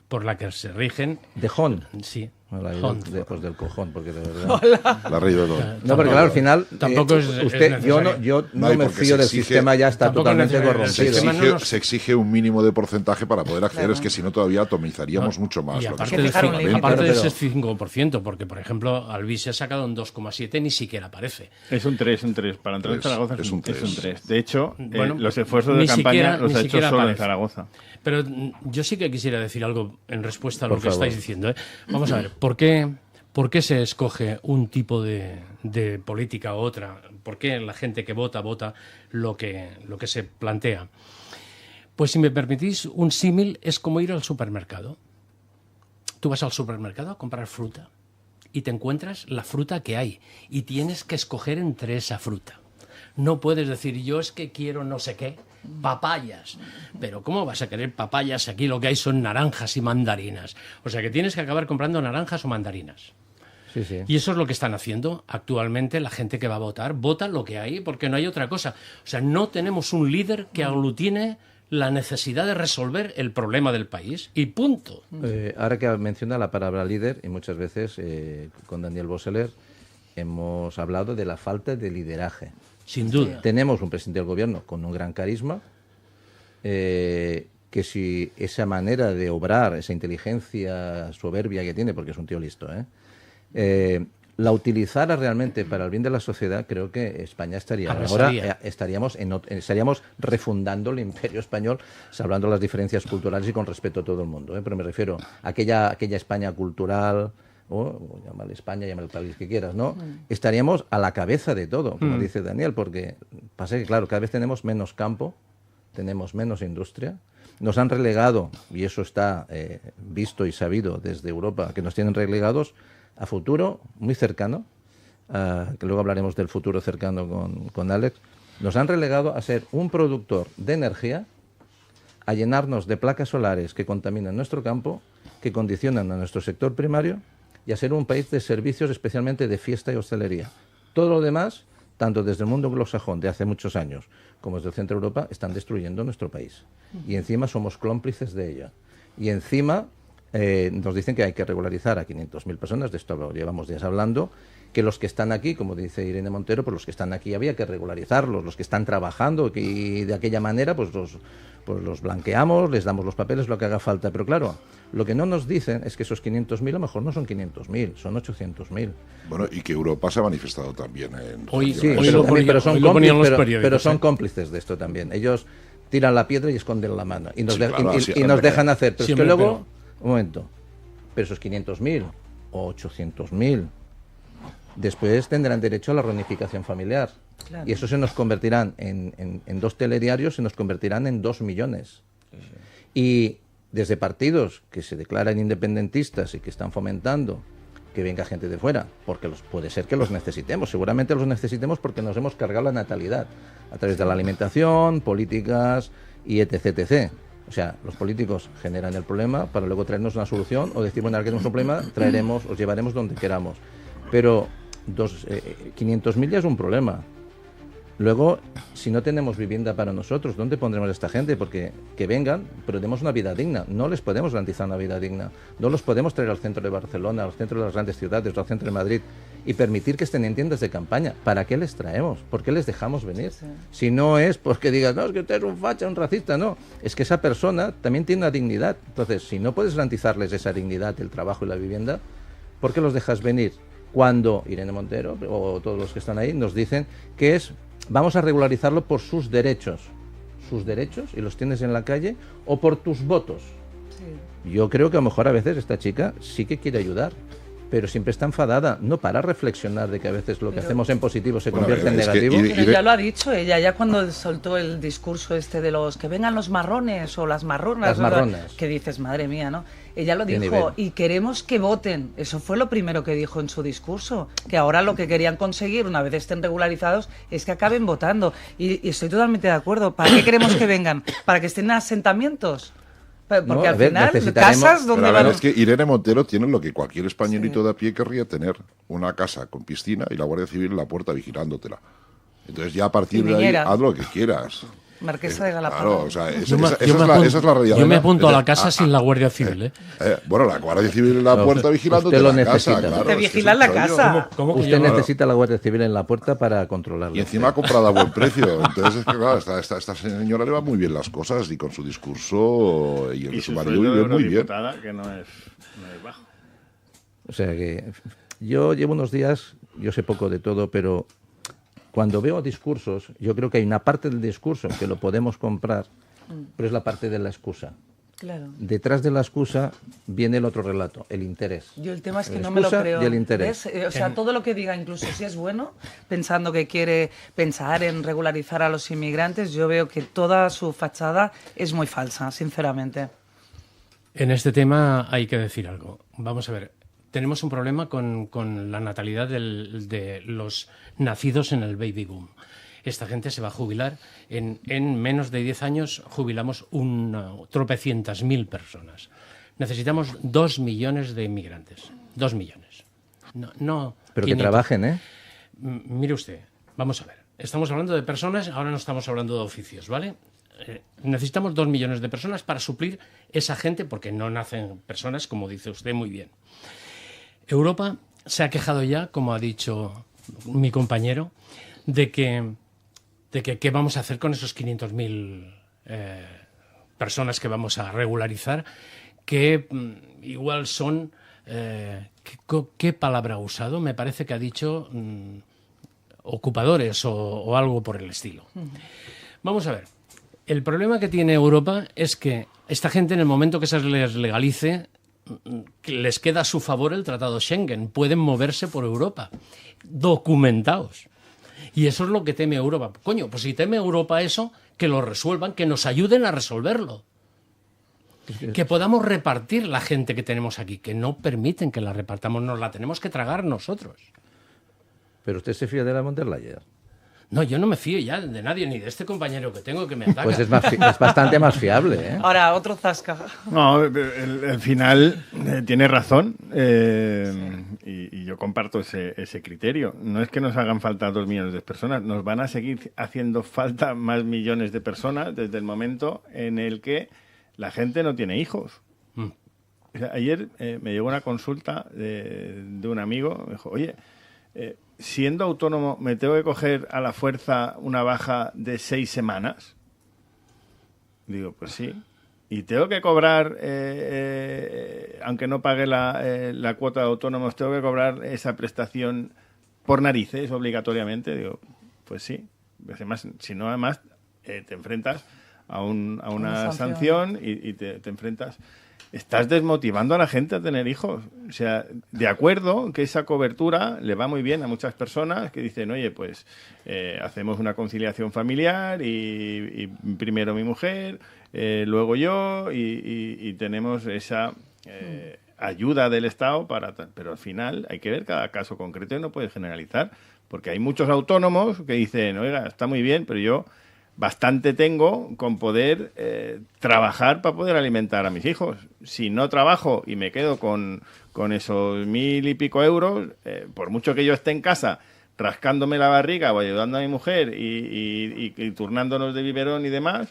por la que se rigen... ¿De Hon? Sí. Pues del cojón, porque de verdad... La rey de No, porque claro, al final... Tampoco usted, es yo no me fío del sistema, ya está totalmente corrompido. Se exige un mínimo de porcentaje para poder acceder, es que si no todavía atomizaríamos mucho más. Y lo que aparte, de ese 5%, porque por ejemplo, Albi se ha sacado un 2,7, ni siquiera aparece. Es un 3. Para entrar en Zaragoza es un 3. De hecho, bueno, los esfuerzos de campaña los ha hecho solo en Zaragoza. Pero yo sí que quisiera decir algo en respuesta a lo que estáis diciendo. Vamos a ver, ¿por qué se escoge un tipo de política u otra? ¿Por qué la gente que vota lo que se plantea? Pues si me permitís, un símil es como ir al supermercado. Tú vas al supermercado a comprar fruta y te encuentras la fruta que hay y tienes que escoger entre esa fruta. No puedes decir, yo es que quiero no sé qué, papayas. Pero ¿cómo vas a querer papayas? Aquí lo que hay son naranjas y mandarinas. O sea que tienes que acabar comprando naranjas o mandarinas. Sí, sí. Y eso es lo que están haciendo actualmente la gente que va a votar. Vota lo que hay porque no hay otra cosa. O sea, no tenemos un líder que aglutine la necesidad de resolver el problema del país y punto. Ahora que menciona la palabra líder, y muchas veces con Daniel Boseler hemos hablado de la falta de lideraje. Sin duda. Tenemos un presidente del gobierno con un gran carisma, que si esa manera de obrar, esa inteligencia soberbia que tiene, porque es un tío listo, la utilizara realmente para el bien de la sociedad, creo que España estaríamos refundando el imperio español, hablando de las diferencias culturales y con respeto a todo el mundo, pero me refiero a aquella España cultural, o llámale España, llámale el país que quieras, ¿no? Estaríamos a la cabeza de todo, como dice Daniel, porque pasa que, claro, cada vez tenemos menos campo, tenemos menos industria, nos han relegado, y eso está visto y sabido desde Europa, que nos tienen relegados a futuro muy cercano, que luego hablaremos del futuro cercano con Alex, nos han relegado a ser un productor de energía, a llenarnos de placas solares que contaminan nuestro campo, que condicionan a nuestro sector primario, y a ser un país de servicios, especialmente de fiesta y hostelería. Todo lo demás, tanto desde el mundo anglosajón de hace muchos años como desde el centro de Europa, están destruyendo nuestro país. Y encima somos cómplices de ella. Y encima nos dicen que hay que regularizar a 500.000 personas, de esto lo llevamos días hablando, que los que están aquí, como dice Irene Montero, pues los que están aquí había que regularizarlos, los que están trabajando, y de aquella manera pues los blanqueamos, les damos los papeles, lo que haga falta. Pero claro, lo que no nos dicen es que esos 500.000 a lo mejor no son 500.000, son 800.000. Bueno, y que Europa se ha manifestado también pero son cómplices de esto también. Ellos tiran la piedra y esconden la mano y nos dejan hacer. Pero es que luego, un momento, pero esos 500.000 o 800.000 después tendrán derecho a la reunificación familiar. Claro. Y eso se nos convertirán en 2 telediarios, se nos convertirán en 2 millones. Y desde partidos que se declaran independentistas y que están fomentando que venga gente de fuera, porque puede ser que los necesitemos, seguramente los necesitemos porque nos hemos cargado la natalidad a través de la alimentación, políticas y etc. O sea, los políticos generan el problema para luego traernos una solución o decir, bueno, ahora que tenemos un problema, os llevaremos donde queramos. Pero 500.000 ya es un problema. Luego, si no tenemos vivienda para nosotros, ¿dónde pondremos a esta gente? Porque que vengan, pero demos una vida digna. No les podemos garantizar una vida digna. No los podemos traer al centro de Barcelona, al centro de las grandes ciudades, al centro de Madrid y permitir que estén en tiendas de campaña. ¿Para qué les traemos? ¿Por qué les dejamos venir? Sí. Si no es porque digas, no, es que usted es un facha, un racista, no. Es que esa persona también tiene una dignidad. Entonces, si no puedes garantizarles esa dignidad, el trabajo y la vivienda, ¿por qué los dejas venir? Cuando Irene Montero o todos los que están ahí nos dicen que vamos a regularizarlo por sus derechos y los tienes en la calle, o por tus votos. Sí. Yo creo que a lo mejor a veces esta chica sí que quiere ayudar, pero siempre está enfadada, no para reflexionar de que a veces lo que hacemos en positivo se convierte en negativo. Pero ya lo ha dicho ella, ya cuando soltó el discurso de los que vengan los marrones o las marronas, que dices, madre mía, ¿no? Ella lo dijo, y queremos que voten. Eso fue lo primero que dijo en su discurso, que ahora lo que querían conseguir, una vez estén regularizados, es que acaben votando. Y estoy totalmente de acuerdo. ¿Para qué queremos que vengan? ¿Para que estén en asentamientos? Porque al final, casas donde van... Es que Irene Montero tiene lo que cualquier españolito de a pie querría tener: una casa con piscina y la Guardia Civil en la puerta vigilándotela. Entonces ya a partir de ahí, haz lo que quieras. Marquesa de Galapago. Claro, o sea, esa es la realidad. Yo me apunto a la casa sin la Guardia Civil, bueno, la Guardia Civil en la puerta vigilándote la casa. Claro, te vigilan la casa. ¿Cómo usted necesita la Guardia Civil en la puerta para controlarla? Y encima comprada a buen precio. Entonces, es que claro, esta señora le va muy bien las cosas, y con su discurso y el de su marido vive muy bien. Que no es bajo. O sea que yo llevo unos días, yo sé poco de todo, pero cuando veo discursos, yo creo que hay una parte del discurso que lo podemos comprar, pero es la parte de la excusa. Claro. Detrás de la excusa viene el otro relato, el interés. Yo el tema es que no me lo creo. Y el interés. O sea, todo lo que diga, incluso si es bueno, pensando que quiere pensar en regularizar a los inmigrantes, yo veo que toda su fachada es muy falsa, sinceramente. En este tema hay que decir algo. Vamos a ver. Tenemos un problema con la natalidad de los nacidos en el baby boom. Esta gente se va a jubilar. En menos de 10 años jubilamos tropecientas mil personas. Necesitamos 2 millones de inmigrantes. 2 millones. No, pero 500. Que trabajen, ¿eh? Mire usted, vamos a ver. Estamos hablando de personas, ahora no estamos hablando de oficios, ¿vale? Necesitamos 2 millones de personas para suplir esa gente, porque no nacen personas, como dice usted muy bien. Europa se ha quejado ya, como ha dicho mi compañero, de que qué vamos a hacer con esos 500.000 personas que vamos a regularizar, que igual son... ¿qué palabra ha usado? Me parece que ha dicho ocupadores o algo por el estilo. Vamos a ver. El problema que tiene Europa es que esta gente, en el momento que se les legalice, les queda a su favor el Tratado Schengen. Pueden moverse por Europa, documentados. Y eso es lo que teme Europa. Coño, pues si teme Europa eso, que lo resuelvan, que nos ayuden a resolverlo. Que podamos repartir la gente que tenemos aquí, que no permiten que la repartamos, nos la tenemos que tragar nosotros. ¿Pero usted se fía de la von der Leyen? No, yo no me fío ya de nadie, ni de este compañero que tengo que me ataca. Pues es bastante más fiable, ¿eh? Ahora, otro zasca. No, al final tiene razón, y yo comparto ese criterio. No es que nos hagan falta 2 millones de personas, nos van a seguir haciendo falta más millones de personas desde el momento en el que la gente no tiene hijos. O sea, ayer me llegó una consulta de un amigo, me dijo, oye, siendo autónomo, ¿me tengo que coger a la fuerza una baja de 6 semanas? Digo, pues sí. ¿Y tengo que cobrar, aunque no pague la cuota de autónomos, tengo que cobrar esa prestación por narices obligatoriamente? Digo, pues sí. Además, si no, además, te enfrentas a una sanción y te enfrentas... Estás desmotivando a la gente a tener hijos. O sea, de acuerdo que esa cobertura le va muy bien a muchas personas que dicen, oye, pues hacemos una conciliación familiar y primero mi mujer, luego yo, y tenemos esa ayuda del Estado pero al final hay que ver cada caso concreto y no puedes generalizar, porque hay muchos autónomos que dicen, oiga, está muy bien, pero yo bastante tengo con poder trabajar para poder alimentar a mis hijos. Si no trabajo y me quedo con esos 1.000 y pico euros, por mucho que yo esté en casa rascándome la barriga o ayudando a mi mujer y turnándonos de biberón y demás,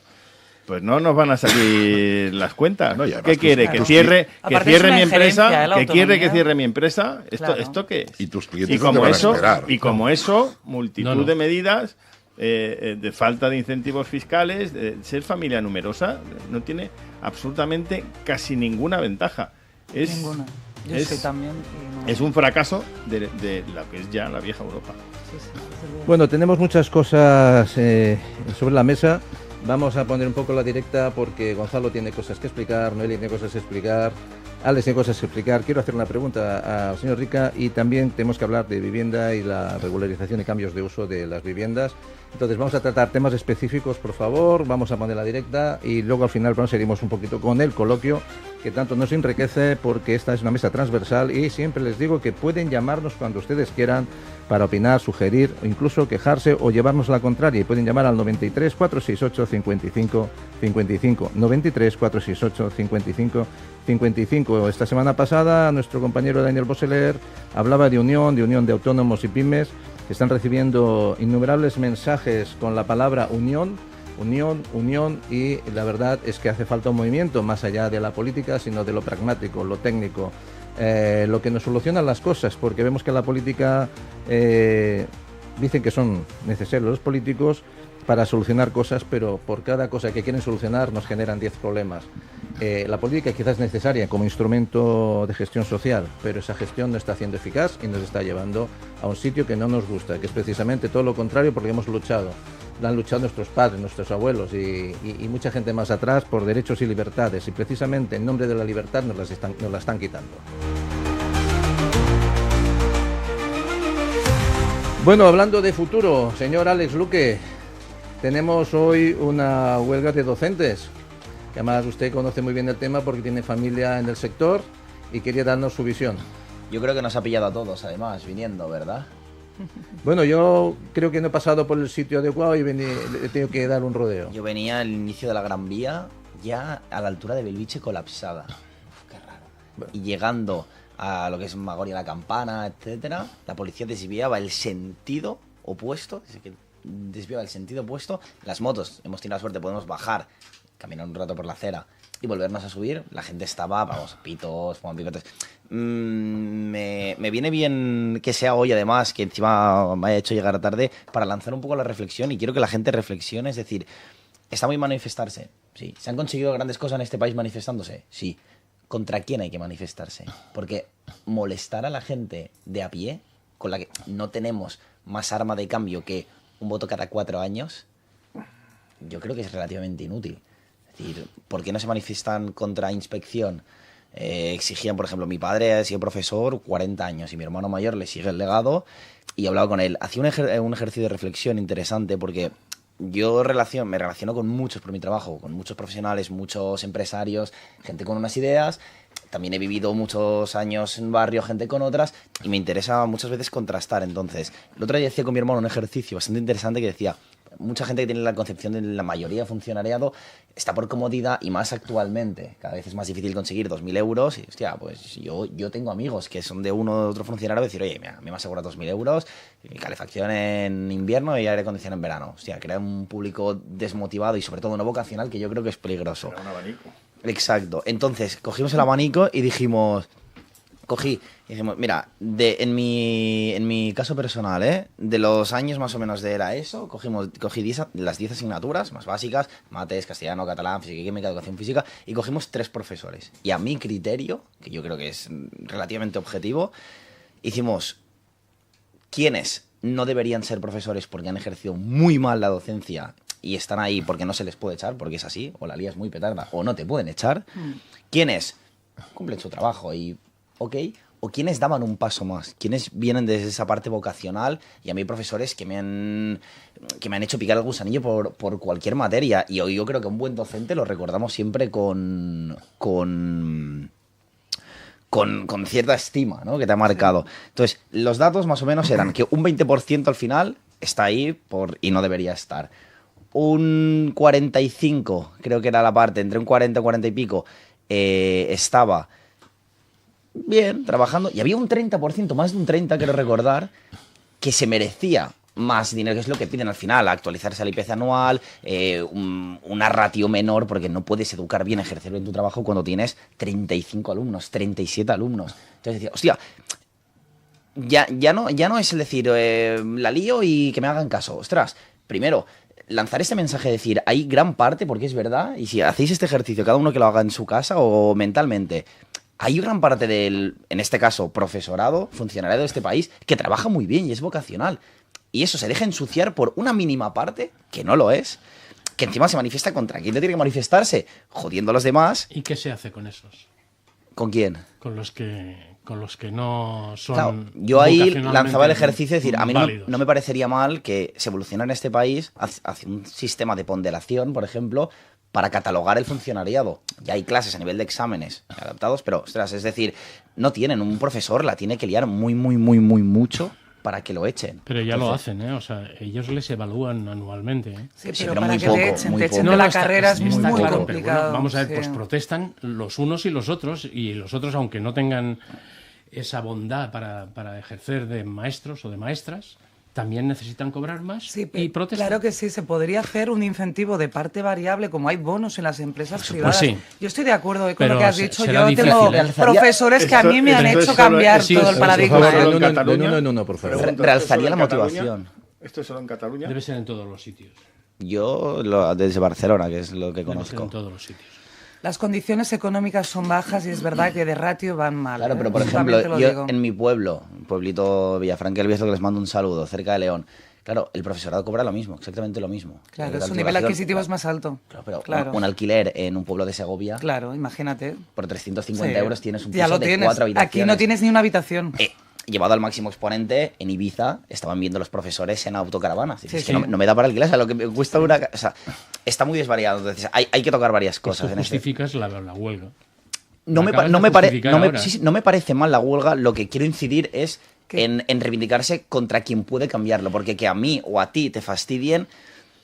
pues no nos van a salir las cuentas. No, ¿qué quiere? ¿Que cierre mi empresa? ¿Qué quiere que cierre mi empresa? ¿Esto qué es? Y tus clientes no te van a esperar. Y como eso, multitud de medidas de falta de incentivos fiscales, de ser familia numerosa, no tiene absolutamente casi ninguna ventaja. Ninguna. Yo soy también. Es un fracaso de lo que es ya la vieja Europa. Bueno, tenemos muchas cosas sobre la mesa. Vamos a poner un poco la directa porque Gonzalo tiene cosas que explicar, Noelia tiene cosas que explicar, Alex tiene cosas que explicar. Quiero hacer una pregunta al señor Rica y también tenemos que hablar de vivienda y la regularización y cambios de uso de las viviendas. Entonces vamos a tratar temas específicos, por favor, vamos a poner la directa y luego al final seguimos un poquito con el coloquio que tanto nos enriquece porque esta es una mesa transversal y siempre les digo que pueden llamarnos cuando ustedes quieran para opinar, sugerir o incluso quejarse o llevarnos la contraria y pueden llamar al 93 468 55 55 93 468 55 55. Esta semana pasada nuestro compañero Daniel Boseler hablaba de unión de autónomos y pymes que están recibiendo innumerables mensajes con la palabra unión y la verdad es que hace falta un movimiento más allá de la política, sino de lo pragmático, lo técnico, lo que nos soluciona las cosas, porque vemos que la política dicen que son necesarios los políticos para solucionar cosas, pero por cada cosa que quieren solucionar nos generan 10 problemas. La política quizás es necesaria como instrumento de gestión social, pero esa gestión no está siendo eficaz y nos está llevando a un sitio que no nos gusta, que es precisamente todo lo contrario porque hemos luchado. La han luchado nuestros padres, nuestros abuelos y mucha gente más atrás por derechos y libertades y precisamente en nombre de la libertad nos la están quitando. Bueno, hablando de futuro, señor Alex Luque, tenemos hoy una huelga de docentes, que además usted conoce muy bien el tema porque tiene familia en el sector y quería darnos su visión. Yo creo que nos ha pillado a todos, además, viniendo, ¿verdad? Bueno, yo creo que no he pasado por el sitio adecuado y he tenido que dar un rodeo. Yo venía al inicio de la Gran Vía, ya a la altura de Belviche colapsada. Qué raro. Bueno. Y llegando a lo que es Magoria la Campana, etcétera, la policía desviaba el sentido opuesto, las motos, hemos tenido la suerte, podemos bajar, caminar un rato por la acera y volvernos a subir, la gente estaba, pitos, fumaban picotes. Me viene bien que sea hoy, además, que encima me haya hecho llegar tarde, para lanzar un poco la reflexión y quiero que la gente reflexione, es decir, ¿está muy manifestarse? Sí. ¿Se han conseguido grandes cosas en este país manifestándose? Sí. ¿Contra quién hay que manifestarse? Porque molestar a la gente de a pie, con la que no tenemos más arma de cambio que un voto cada 4 años, yo creo que es relativamente inútil. Es decir, ¿por qué no se manifiestan contra inspección? Exigían, por ejemplo, mi padre ha sido profesor 40 años y mi hermano mayor le sigue el legado y he hablado con él. Hacía un ejercicio de reflexión interesante porque yo me relaciono con muchos por mi trabajo, con muchos profesionales, muchos empresarios, gente con unas ideas. También he vivido muchos años en barrio, gente con otras, y me interesa muchas veces contrastar. Entonces, el otro día decía con mi hermano un ejercicio bastante interesante que decía, mucha gente que tiene la concepción de la mayoría de funcionariado está por comodidad y más actualmente. Cada vez es más difícil conseguir 2.000 euros. Y, hostia, pues yo tengo amigos que son de uno o otro funcionario y decir, oye, mira, me asegura 2.000 euros, calefacción en invierno y aire acondicionado en verano. Hostia, crea un público desmotivado y sobre todo no vocacional que yo creo que es peligroso. Era un abanico. Exacto. Entonces, cogimos el abanico y dijimos, mira, en mi caso personal, de los años más o menos de la ESO, cogí las 10 asignaturas más básicas, mates, castellano, catalán, física y química, educación física, y cogimos 3 profesores. Y a mi criterio, que yo creo que es relativamente objetivo, hicimos quiénes no deberían ser profesores porque han ejercido muy mal la docencia y están ahí porque no se les puede echar, porque es así, o la lías muy petarda, o no te pueden echar. ¿Quiénes cumplen su trabajo y ok? O quienes daban un paso más, quienes vienen desde esa parte vocacional, y a mí profesores que me han hecho picar el gusanillo por cualquier materia. Y hoy yo creo que un buen docente lo recordamos siempre con cierta estima, ¿no? Que te ha marcado. Entonces, los datos más o menos eran que un 20% al final está ahí y no debería estar. Un 45, creo que era la parte, entre un 40 y 40 y pico, estaba bien, trabajando. Y había un 30%, más de un 30%, quiero recordar, que se merecía más dinero, que es lo que piden al final, actualizarse al IPC anual, una ratio menor, porque no puedes educar bien, ejercer bien tu trabajo cuando tienes 35 alumnos, 37 alumnos. Entonces decía, hostia, ya no es el decir, la lío y que me hagan caso. Ostras, primero, lanzar este mensaje de decir, hay gran parte, porque es verdad, y si hacéis este ejercicio, cada uno que lo haga en su casa o mentalmente, hay gran parte del, en este caso, profesorado, funcionario de este país, que trabaja muy bien y es vocacional. Y eso se deja ensuciar por una mínima parte, que no lo es, que encima se manifiesta contra quien no tiene que manifestarse, jodiendo a los demás. ¿Y qué se hace con esos? ¿Con quién? Con los que no son. Claro, yo ahí lanzaba el ejercicio de decir, a mí no me parecería mal que se evolucionara en este país hacia un sistema de ponderación, por ejemplo, para catalogar el funcionariado. Ya hay clases a nivel de exámenes adaptados, pero, ostras, es decir, no tienen, un profesor la tiene que liar muy mucho para que lo echen. Pero ya lo hacen, ¿eh? O sea, ellos les evalúan anualmente, ¿eh? Sí, pero para que te echen de la carrera es muy complicado. Pero bueno, vamos a ver, pues protestan los unos y los otros, aunque no tengan esa bondad para ejercer de maestros o de maestras, también necesitan cobrar más y protestan. Claro que sí, se podría hacer un incentivo de parte variable, como hay bonos en las empresas privadas. Pues sí. Yo estoy de acuerdo con lo que has dicho. Yo difícil, tengo profesores que a mí me han hecho cambiar todo el paradigma. De uno, por favor. Realzaría la motivación. ¿Esto es solo en Cataluña? Debe ser en todos los sitios. Yo desde Barcelona, que es lo que conozco. Debe ser en todos los sitios. Las condiciones económicas son bajas y es verdad que de ratio van mal. Claro, pero por ejemplo, yo en mi pueblo, un pueblito Villafranca del Biesto, que les mando un saludo, cerca de León, claro, el profesorado cobra lo mismo, exactamente lo mismo. Claro, su nivel adquisitivo es más alto. Claro, pero un alquiler en un pueblo de Segovia... Claro, imagínate. Por 350 euros tienes un piso de 4 habitaciones. Aquí no tienes ni una habitación. Llevado al máximo exponente, en Ibiza estaban viendo los profesores en autocaravanas. Es que no me da para alquilar, o sea, lo que me cuesta una... O sea, está muy desvariado, entonces hay que tocar varias cosas. Eso justificas la huelga. No me parece mal la huelga, lo que quiero incidir es en reivindicarse contra quien puede cambiarlo, porque que a mí o a ti te fastidien,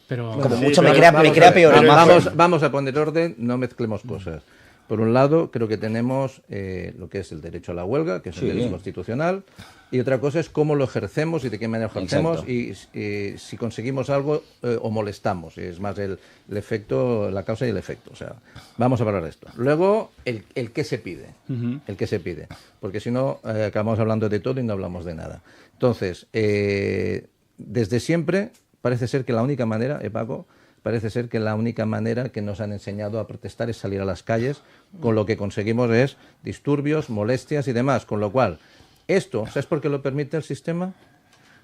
pero como mucho me crea peor imagen. Vamos a poner orden, no mezclemos cosas. Por un lado, creo que tenemos lo que es el derecho a la huelga, que es el derecho constitucional, y otra cosa es cómo lo ejercemos y de qué manera lo ejercemos. Exacto. Y si conseguimos algo o molestamos. Es más el efecto, la causa y el efecto. O sea, vamos a hablar de esto. Luego, el qué se pide. El qué se pide. Porque si no, acabamos hablando de todo y no hablamos de nada. Entonces, desde siempre, parece ser que la única manera, Paco, parece ser que la única manera que nos han enseñado a protestar es salir a las calles, con lo que conseguimos es disturbios, molestias y demás. Con lo cual, esto, ¿sabes por qué lo permite el sistema?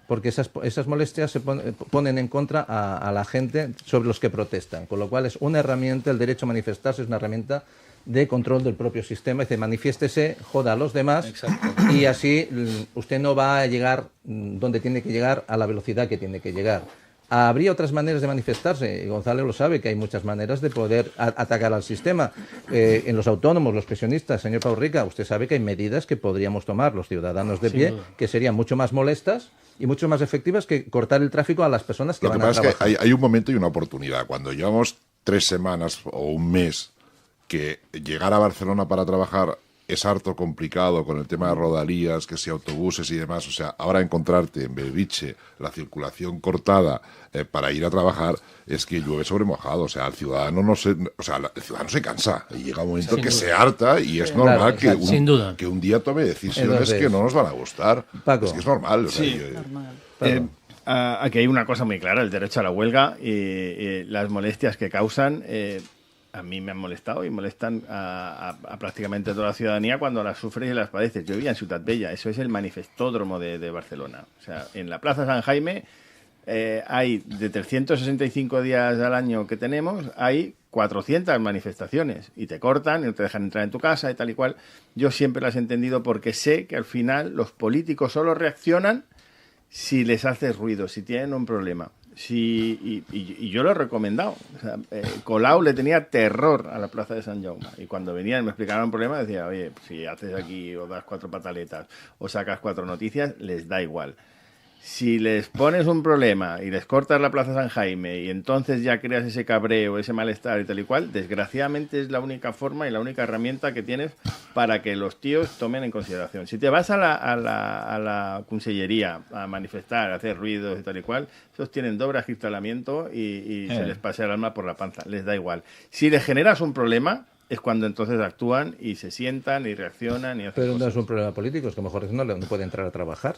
Porque esas molestias se ponen en contra a la gente sobre los que protestan. Con lo cual es una herramienta, el derecho a manifestarse es una herramienta de control del propio sistema. Es decir, manifiéstese, joda a los demás. Exacto. Y así usted no va a llegar donde tiene que llegar a la velocidad que tiene que llegar. Habría otras maneras de manifestarse, y Gonzalo lo sabe, que hay muchas maneras de poder atacar al sistema. En los autónomos, los pensionistas, señor Paurrica, usted sabe que hay medidas que podríamos tomar los ciudadanos de pie, que serían mucho más molestas y mucho más efectivas que cortar el tráfico a las personas que van a trabajar. Lo que pasa es que hay un momento y una oportunidad. Cuando llevamos 3 semanas o un mes que llegar a Barcelona para trabajar es harto complicado con el tema de rodalías, que si autobuses y demás. O sea, ahora encontrarte en Belviche la circulación cortada para ir a trabajar es que llueve sobre mojado. O sea, el ciudadano el ciudadano se cansa y llega un momento que se harta y es normal que un día tome decisiones que no nos van a gustar. Paco. Es que es normal. O sea, normal. Aquí hay una cosa muy clara, el derecho a la huelga y las molestias que causan. A mí me han molestado y molestan a prácticamente toda la ciudadanía cuando las sufres y las padeces. Yo vivía en Ciutat Bella, eso es el manifestódromo de Barcelona. O sea, en la Plaza San Jaime hay de 365 días al año que tenemos, hay 400 manifestaciones y te cortan y no te dejan entrar en tu casa y tal y cual. Yo siempre las he entendido porque sé que al final los políticos solo reaccionan si les haces ruido, si tienen un problema. Sí, y yo lo he recomendado. O sea, Colau le tenía terror a la plaza de Sant Jaume. Y cuando venían y me explicaban un problema, decía, oye, si haces aquí o das 4 pataletas o sacas 4 noticias, les da igual. Si les pones un problema y les cortas la Plaza San Jaime y entonces ya creas ese cabreo, ese malestar y tal y cual, desgraciadamente es la única forma y la única herramienta que tienes para que los tíos tomen en consideración. Si te vas a la consellería a manifestar, a hacer ruidos y tal y cual, esos tienen doble acristalamiento y se les pasa el alma por la panza, les da igual. Si les generas un problema, es cuando entonces actúan y se sientan y reaccionan y hacen Pero no cosas. es un problema político, es que a lo mejor no puede entrar a trabajar.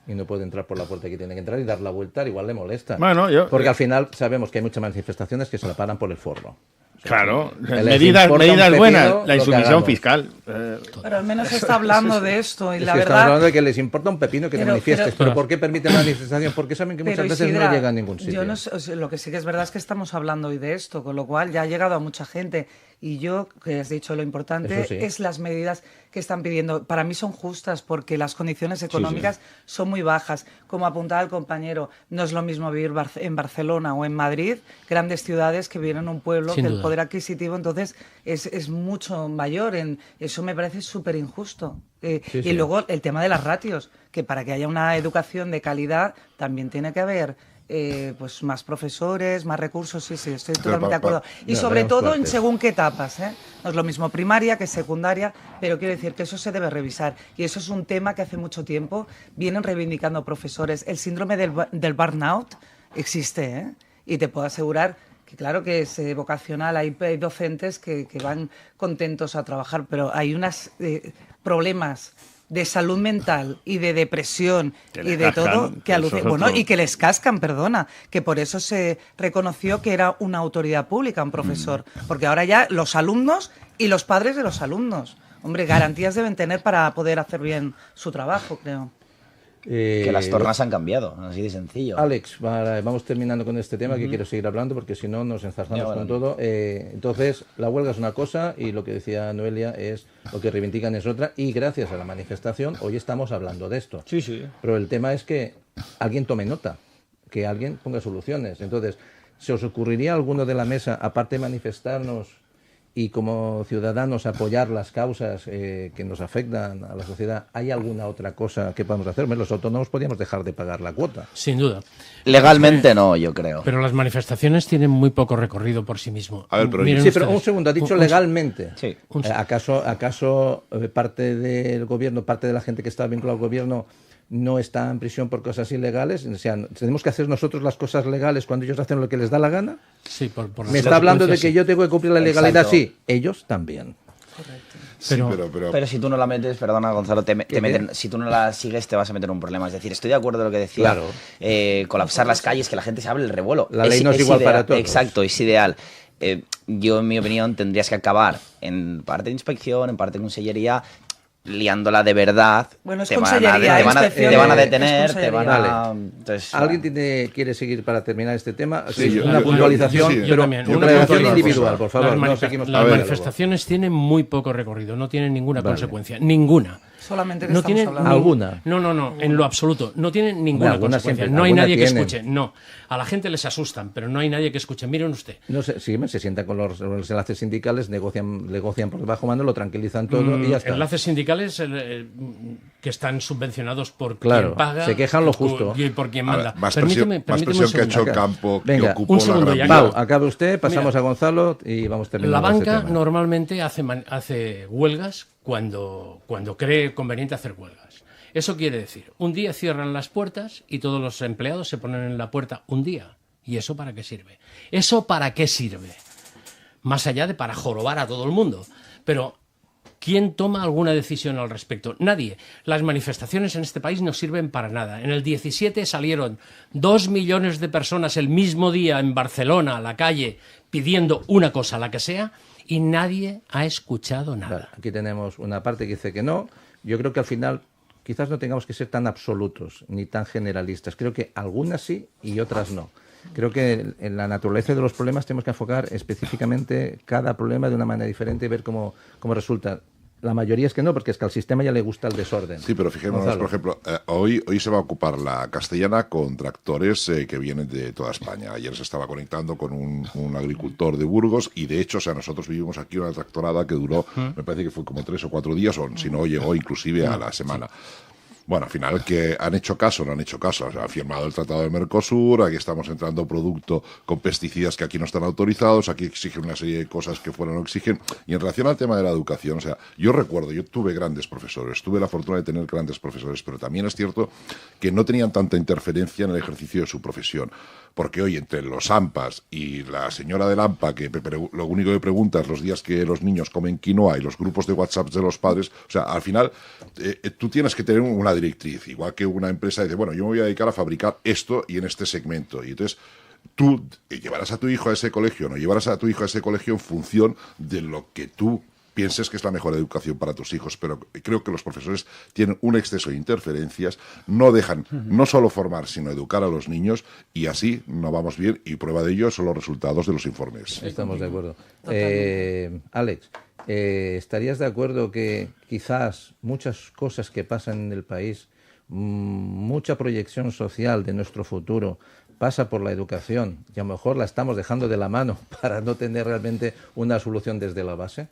Y no puede entrar por la puerta que tiene que entrar y dar la vuelta, igual le molesta. Bueno, porque al final sabemos que hay muchas manifestaciones que se la paran por el forro. Claro, medidas buenas, la insumisión fiscal. Pero al menos se está hablando de esto y la que verdad... Estamos hablando de que les importa un pepino que te manifiestes, pero ¿por qué permiten la manifestación? Porque saben que muchas veces no llega a ningún sitio. Yo no sé, lo que sí que es verdad es que estamos hablando hoy de esto, con lo cual ya ha llegado a mucha gente. Y yo, que has dicho lo importante, es las medidas que están pidiendo. Para mí son justas porque las condiciones económicas son muy bajas. Como apuntaba el compañero, no es lo mismo vivir en Barcelona o en Madrid, grandes ciudades, que vivir en un pueblo que el poder adquisitivo entonces es mucho mayor. Eso me parece súper injusto. Y luego el tema de las ratios, que para que haya una educación de calidad también tiene que haber... pues más profesores, más recursos, sí, estoy totalmente de acuerdo. Y sobre todo en según qué etapas, no es lo mismo primaria que secundaria, pero quiero decir que eso se debe revisar. Y eso es un tema que hace mucho tiempo vienen reivindicando profesores. El síndrome del burnout existe, y te puedo asegurar que claro que es vocacional, hay docentes que van contentos a trabajar, pero hay unos problemas de salud mental y de depresión y de todo que alucinan, y que les cascan, perdona, que por eso se reconoció que era una autoridad pública un profesor, porque ahora ya los alumnos y los padres de los alumnos, hombre, garantías deben tener para poder hacer bien su trabajo, creo. Que las tornas han cambiado, así de sencillo. Alex, vamos terminando con este tema, que quiero seguir hablando porque si no nos enzarzamos con todo. Entonces, la huelga es una cosa y lo que decía Noelia es lo que reivindican es otra, y gracias a la manifestación hoy estamos hablando de esto. Sí, sí. Pero el tema es que alguien tome nota, que alguien ponga soluciones. Entonces, ¿se os ocurriría a alguno de la mesa, aparte de manifestarnos y como ciudadanos apoyar las causas que nos afectan a la sociedad, ¿hay alguna otra cosa que podamos hacer? Los autónomos podríamos dejar de pagar la cuota. Sin duda. Legalmente no, yo creo. Pero las manifestaciones tienen muy poco recorrido por sí mismo. A ver, pero pero un segundo, ha dicho legalmente. Sí. ¿Acaso parte del gobierno, parte de la gente que está vinculada al gobierno no está en prisión por cosas ilegales? O sea, ¿tenemos que hacer nosotros las cosas legales cuando ellos hacen lo que les da la gana? Sí, por ¿Me está hablando de que yo tengo que cumplir la legalidad? Exacto. Sí, ellos también. Correcto. Pero si tú no la metes, perdona Gonzalo, si tú no la sigues te vas a meter en un problema. Es decir, estoy de acuerdo con lo que decía, colapsar las calles, que la gente se hable el revuelo. La ley no es igual para todos. Exacto, es ideal. Yo, en mi opinión, tendrías que acabar en parte de inspección, en parte de consellería, liándola de verdad. Bueno, es te consellería, te van a detener, te van a... Vale. Entonces, ¿Alguien quiere seguir para terminar este tema? Sí, una puntualización, yo pero también. una Una puntualización puntualización. individual, por favor. Las manifestaciones tienen muy poco recorrido, no tienen ninguna consecuencia, ninguna. Solamente que No estamos tienen hablando. ¿Alguna? No, en lo absoluto. No tienen ninguna algunas consecuencia. siempre, No hay nadie que tienen. escuche. No. A la gente les asustan, pero no hay nadie que escuche. Miren usted. No sé, sí, se sientan con los enlaces sindicales, negocian por debajo mano, lo tranquilizan todo y ya está. Enlaces sindicales que están subvencionados por Claro, quien paga se quejan lo justo. y por quien manda. Más Permíteme presión que ha hecho un el campo, Venga, que ocupó un segundo, la ya gran que- Pau, acabe usted, pasamos a Gonzalo y vamos terminando. La banca este tema. normalmente hace huelgas cuando cree conveniente hacer huelgas. Eso quiere decir, un día cierran las puertas y todos los empleados se ponen en la puerta un día. ¿Y eso para qué sirve? ¿Eso para qué sirve? Más allá de para jorobar a todo el mundo. Pero ¿quién toma alguna decisión al respecto? Nadie. Las manifestaciones en este país no sirven para nada. En el 17 salieron 2 millones de personas el mismo día en Barcelona a la calle pidiendo una cosa, la que sea, y nadie ha escuchado nada. Vale, aquí tenemos una parte que dice que no. Yo creo que al final quizás no tengamos que ser tan absolutos ni tan generalistas. Creo que algunas sí y otras no. Creo que en la naturaleza de los problemas tenemos que enfocar específicamente cada problema de una manera diferente y ver cómo resulta. La mayoría es que no, porque es que al sistema ya le gusta el desorden. Sí, pero fijémonos, Gonzalo. por ejemplo, hoy se va a ocupar la Castellana con tractores que vienen de toda España. Ayer se estaba conectando con un agricultor de Burgos y, de hecho, o sea, nosotros vivimos aquí una tractorada que duró, me parece que fue como 3 o 4 días, o si no, llegó inclusive a la semana. Bueno, al final, que han hecho caso, no han hecho caso. O sea, han firmado el Tratado de Mercosur, aquí estamos entrando producto con pesticidas que aquí no están autorizados, aquí exigen una serie de cosas que fuera no exigen. Y en relación al tema de la educación, o sea, yo recuerdo, yo tuve grandes profesores, tuve la fortuna de tener grandes profesores, pero también es cierto que no tenían tanta interferencia en el ejercicio de su profesión. Porque hoy, entre los AMPAs y la señora del AMPA, que lo único que pregunta es los días que los niños comen quinoa y los grupos de WhatsApp de los padres, o sea, al final tú tienes que tener una directriz, igual que una empresa dice, bueno, yo me voy a dedicar a fabricar esto y en este segmento, y entonces tú llevarás a tu hijo a ese colegio, no llevarás a tu hijo a ese colegio en función de lo que tú pienses que es la mejor educación para tus hijos, pero creo que los profesores tienen un exceso de interferencias, no dejan no solo formar, sino educar a los niños, y así no vamos bien, y prueba de ello son los resultados de los informes. Estamos de acuerdo. Alex, ¿estarías de acuerdo que quizás muchas cosas que pasan en el país, mucha proyección social de nuestro futuro, pasa por la educación, y a lo mejor la estamos dejando de la mano para no tener realmente una solución desde la base?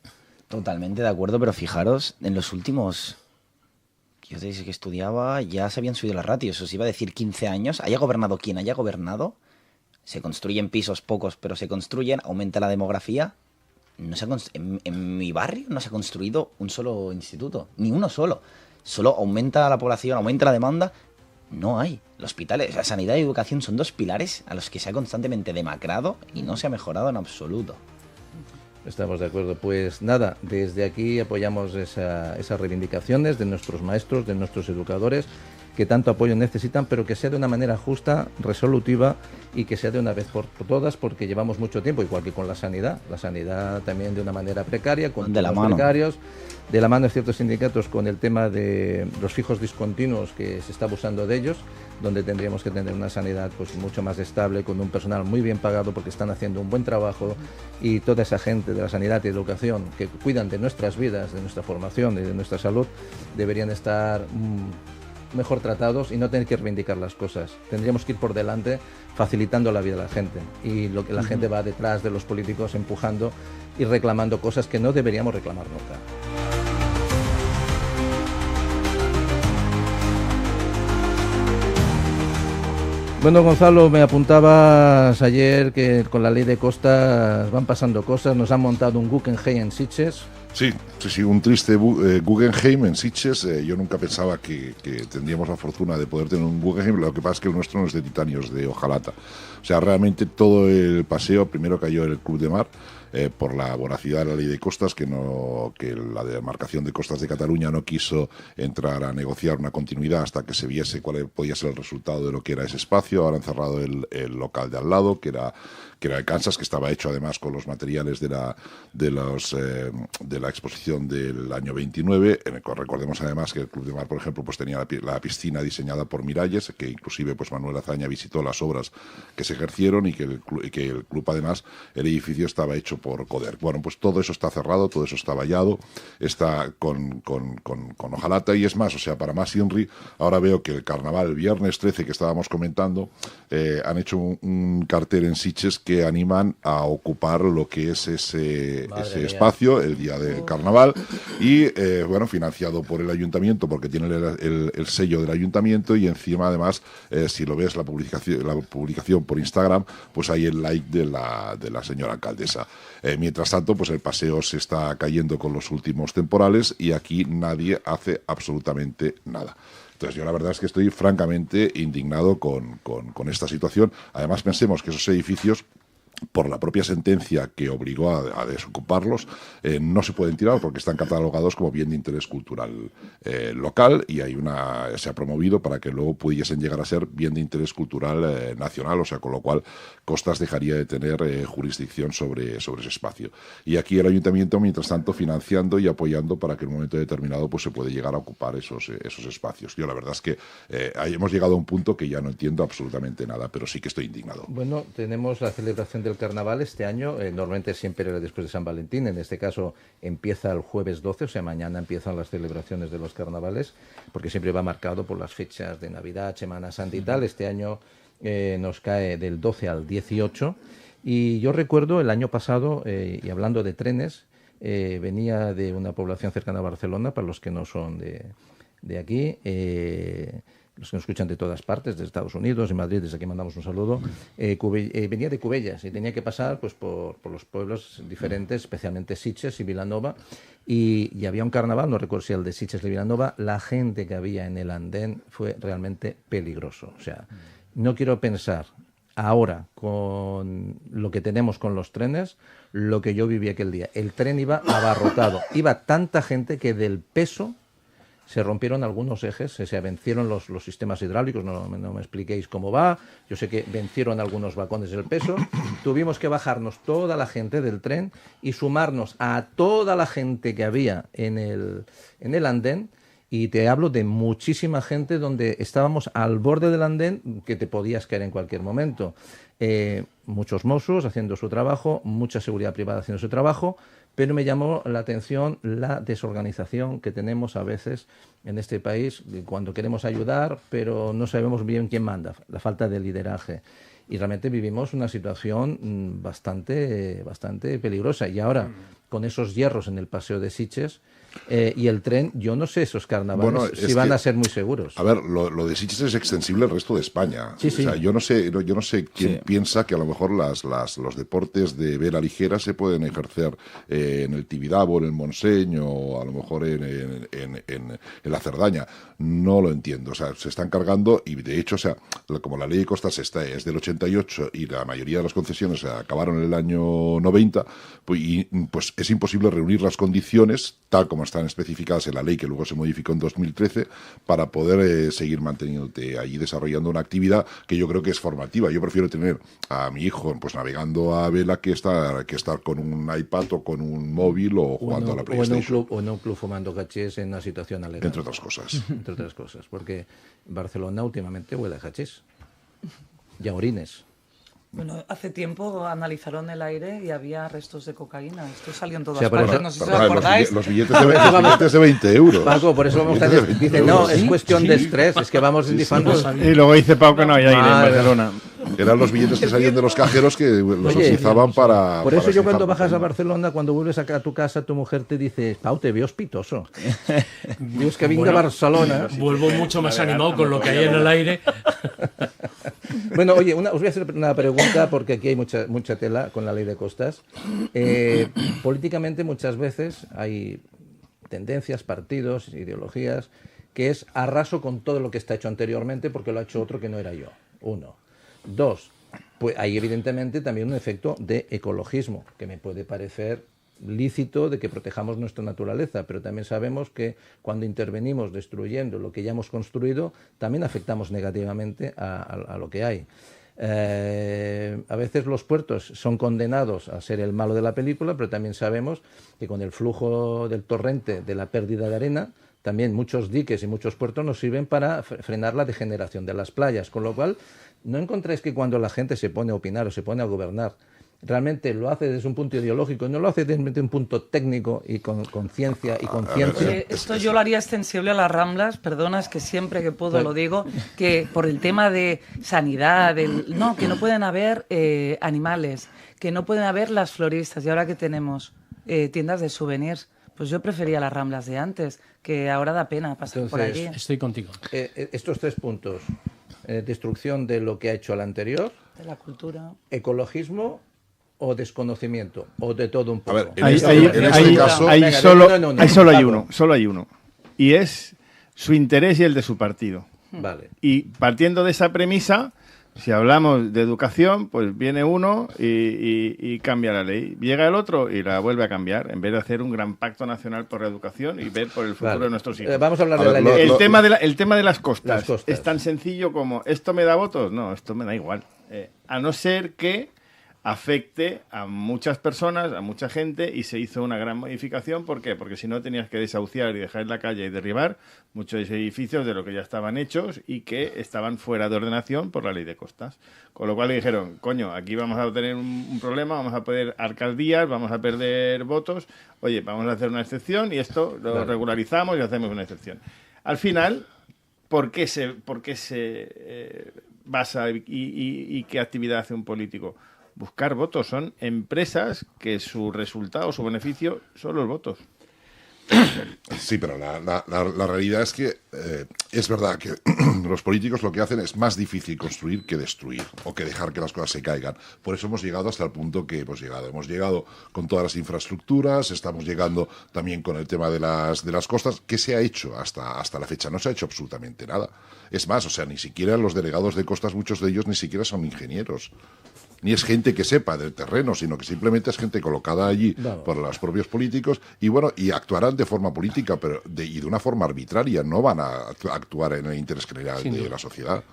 Totalmente de acuerdo, pero fijaros, en los últimos, yo desde que estudiaba ya se habían subido las ratios, os iba a decir 15 años, haya gobernado quien haya gobernado, se construyen pisos pocos, pero se construyen, aumenta la demografía. No se en mi barrio no se ha construido un solo instituto, ni uno solo. Solo aumenta la población, aumenta la demanda. No hay. Los hospitales, la sanidad y educación son dos pilares a los que se ha constantemente demacrado y no se ha mejorado en absoluto. Estamos de acuerdo. Pues nada, desde aquí apoyamos esas reivindicaciones de nuestros maestros, de nuestros educadores, que tanto apoyo necesitan, pero que sea de una manera justa, resolutiva, y que sea de una vez por todas, porque llevamos mucho tiempo, igual que con la sanidad también de una manera precaria, con de la mano. Precarios, de la mano de ciertos sindicatos con el tema de los fijos discontinuos, que se está abusando de ellos, donde tendríamos que tener una sanidad pues mucho más estable, con un personal muy bien pagado, porque están haciendo un buen trabajo, y toda esa gente de la sanidad y educación que cuidan de nuestras vidas, de nuestra formación y de nuestra salud, deberían estar mejor tratados y no tener que reivindicar las cosas. Tendríamos que ir por delante facilitando la vida a la gente, y lo que la gente va detrás de los políticos empujando y reclamando cosas que no deberíamos reclamar nunca. Bueno, Gonzalo, me apuntabas ayer que con la ley de costas van pasando cosas, nos han montado un Guggenheim en Sitges. Sí, un triste Guggenheim en Sitges. Yo nunca pensaba que tendríamos la fortuna de poder tener un Guggenheim. Lo que pasa es que el nuestro no es de titanio, es de hojalata. O sea, realmente todo el paseo primero cayó en el Club de Mar, por la voracidad de la ley de costas, que la demarcación de costas de Cataluña no quiso entrar a negociar una continuidad hasta que se viese cuál podía ser el resultado de lo que era ese espacio. Ahora han cerrado el local de al lado, que era el Kansas, que estaba hecho además con los materiales de la exposición del año 29. Recordemos además que el Club de Mar, por ejemplo, pues tenía la piscina diseñada por Miralles, que inclusive pues Manuel Azaña visitó las obras que se ejercieron, y que el club además, el edificio estaba hecho por Coder. Bueno, pues todo eso está cerrado, todo eso está vallado, está con hojalata, y es más, o sea, para más INRI, ahora veo que el carnaval, el viernes 13 que estábamos comentando, han hecho un cartel en Sitges que animan a ocupar lo que es ese espacio el día del carnaval, y bueno, financiado por el ayuntamiento, porque tiene el sello del ayuntamiento, y encima además, si lo ves la publicación por Instagram, pues hay el like de la señora alcaldesa. Mientras tanto, pues el paseo se está cayendo con los últimos temporales, y aquí nadie hace absolutamente nada. Entonces yo la verdad es que estoy francamente indignado con esta situación. Además, pensemos que esos edificios, por la propia sentencia que obligó a desocuparlos, no se pueden tirar porque están catalogados como bien de interés cultural local, y se ha promovido para que luego pudiesen llegar a ser bien de interés cultural nacional, o sea, con lo cual Costas dejaría de tener jurisdicción sobre ese espacio. Y aquí el ayuntamiento, mientras tanto, financiando y apoyando para que en un momento determinado pues se puede llegar a ocupar esos espacios. Yo la verdad es que hemos llegado a un punto que ya no entiendo absolutamente nada, pero sí que estoy indignado. Bueno, tenemos la celebración del carnaval este año, normalmente siempre era después de San Valentín, en este caso empieza el jueves 12, o sea, mañana empiezan las celebraciones de los carnavales, porque siempre va marcado por las fechas de Navidad, Semana Santa y tal. Este año nos cae del 12 al 18, y yo recuerdo el año pasado, y hablando de trenes, venía de una población cercana a Barcelona, para los que no son de de aquí, los que nos escuchan de todas partes, de Estados Unidos, de Madrid, desde aquí mandamos un saludo, venía de Cubellas y tenía que pasar pues por los pueblos diferentes, especialmente Sitges y Vilanova, y había un carnaval, no recuerdo si el de Sitges y Vilanova, la gente que había en el andén fue realmente peligroso. O sea, no quiero pensar ahora con lo que tenemos con los trenes, lo que yo viví aquel día. El tren iba abarrotado, iba tanta gente que del peso se rompieron algunos ejes, se vencieron los sistemas hidráulicos, no me expliquéis cómo va, yo sé que vencieron algunos vagones del peso, tuvimos que bajarnos toda la gente del tren y sumarnos a toda la gente que había en el andén, y te hablo de muchísima gente donde estábamos al borde del andén que te podías caer en cualquier momento. Muchos mozos haciendo su trabajo, mucha seguridad privada haciendo su trabajo, pero me llamó la atención la desorganización que tenemos a veces en este país cuando queremos ayudar, pero no sabemos bien quién manda, la falta de lideraje. Y realmente vivimos una situación bastante peligrosa. Y ahora, con esos hierros en el paseo de Sitges, y el tren, yo no sé esos carnavales si van a ser muy seguros. A ver, lo de Sitges es extensible al resto de España. Sí, o sea, yo no sé quién piensa que a lo mejor los deportes de vela ligera se pueden ejercer en el Tibidabo, en el Montseny o a lo mejor en la Cerdaña. No lo entiendo. O sea, se están cargando y de hecho, o sea, como la ley de costas es del 88 y la mayoría de las concesiones acabaron en el año 90, pues es imposible reunir las condiciones tal como están especificadas en la ley que luego se modificó en 2013 para poder seguir manteniéndote allí desarrollando una actividad que yo creo que es formativa. Yo prefiero tener a mi hijo pues navegando a vela que estar con un iPad o con un móvil o jugando a la PlayStation. O en un club fumando hachís en una situación alegre. Entre otras cosas. Entre otras cosas, porque Barcelona últimamente huele a hachís. Y a orines. Bueno, hace tiempo analizaron el aire y había restos de cocaína. Esto salió en todas pero partes, no sé si os acordáis. Los billetes de 20 euros. Paco, por eso vamos a decir, dice, no, es cuestión de estrés, es que vamos difando. Y luego dice Pau que no hay aire en Barcelona. Eran los billetes que salían de los cajeros que los utilizaban para... Por eso yo cuando bajas a Barcelona, cuando vuelves a tu casa, tu mujer te dice, Pau, te veo hospitoso. Dios, que venga a Barcelona. Vuelvo mucho más animado con lo que hay en el aire. Bueno, oye, os voy a hacer una pregunta porque aquí hay mucha tela con la ley de costas. Políticamente muchas veces hay tendencias, partidos, ideologías, que es arraso con todo lo que está hecho anteriormente porque lo ha hecho otro que no era yo. 1. 2. Pues hay evidentemente también un efecto de ecologismo, que me puede parecer lícito de que protejamos nuestra naturaleza, pero también sabemos que cuando intervenimos destruyendo lo que ya hemos construido, también afectamos negativamente a lo que hay. A veces los puertos son condenados a ser el malo de la película, pero también sabemos que con el flujo del torrente de la pérdida de arena, también muchos diques y muchos puertos nos sirven para frenar la degeneración de las playas, con lo cual no encontráis que cuando la gente se pone a opinar o se pone a gobernar, realmente lo hace desde un punto ideológico, no lo hace desde un punto técnico y con ciencia y conciencia. Esto yo lo haría extensible a las Ramblas, perdona, es que siempre que puedo lo digo, que por el tema de sanidad, que no pueden haber animales, que no pueden haber las floristas, y ahora que tenemos tiendas de souvenirs, pues yo prefería las Ramblas de antes, que ahora da pena pasar por allí. Estoy contigo. Estos 3 puntos, destrucción de lo que ha hecho el anterior, de la cultura, ecologismo o desconocimiento, o de todo un poco. A ver, en este caso... Solo hay uno. Y es su interés y el de su partido. Vale. Y partiendo de esa premisa, si hablamos de educación, pues viene uno y cambia la ley. Llega el otro y la vuelve a cambiar, en vez de hacer un gran pacto nacional por la educación y ver por el futuro de nuestros hijos. Vamos a hablar de la ley. El tema de las costas es tan sencillo como, ¿esto me da votos? No, esto me da igual. A no ser que afecte a muchas personas, a mucha gente, y se hizo una gran modificación. ¿Por qué? Porque si no tenías que desahuciar y dejar en la calle y derribar muchos edificios de lo que ya estaban hechos y que estaban fuera de ordenación por la ley de costas. Con lo cual le dijeron, coño, aquí vamos a tener un problema, vamos a perder alcaldías, vamos a perder votos, oye, vamos a hacer una excepción y esto lo regularizamos y hacemos una excepción. Al final, ¿por qué se basa y qué actividad hace un político? Buscar votos. Son empresas que su resultado, su beneficio son los votos. Sí, pero la realidad es que es verdad que los políticos lo que hacen es más difícil construir que destruir o que dejar que las cosas se caigan. Por eso hemos llegado hasta el punto que hemos llegado. Hemos llegado con todas las infraestructuras, estamos llegando también con el tema de las costas. ¿Qué se ha hecho hasta la fecha? No se ha hecho absolutamente nada. Es más, o sea, ni siquiera los delegados de costas, muchos de ellos ni siquiera son ingenieros. Ni es gente que sepa del terreno, sino que simplemente es gente colocada allí por los propios políticos y actuarán de forma política y de una forma arbitraria, no van a actuar en el interés general de la sociedad.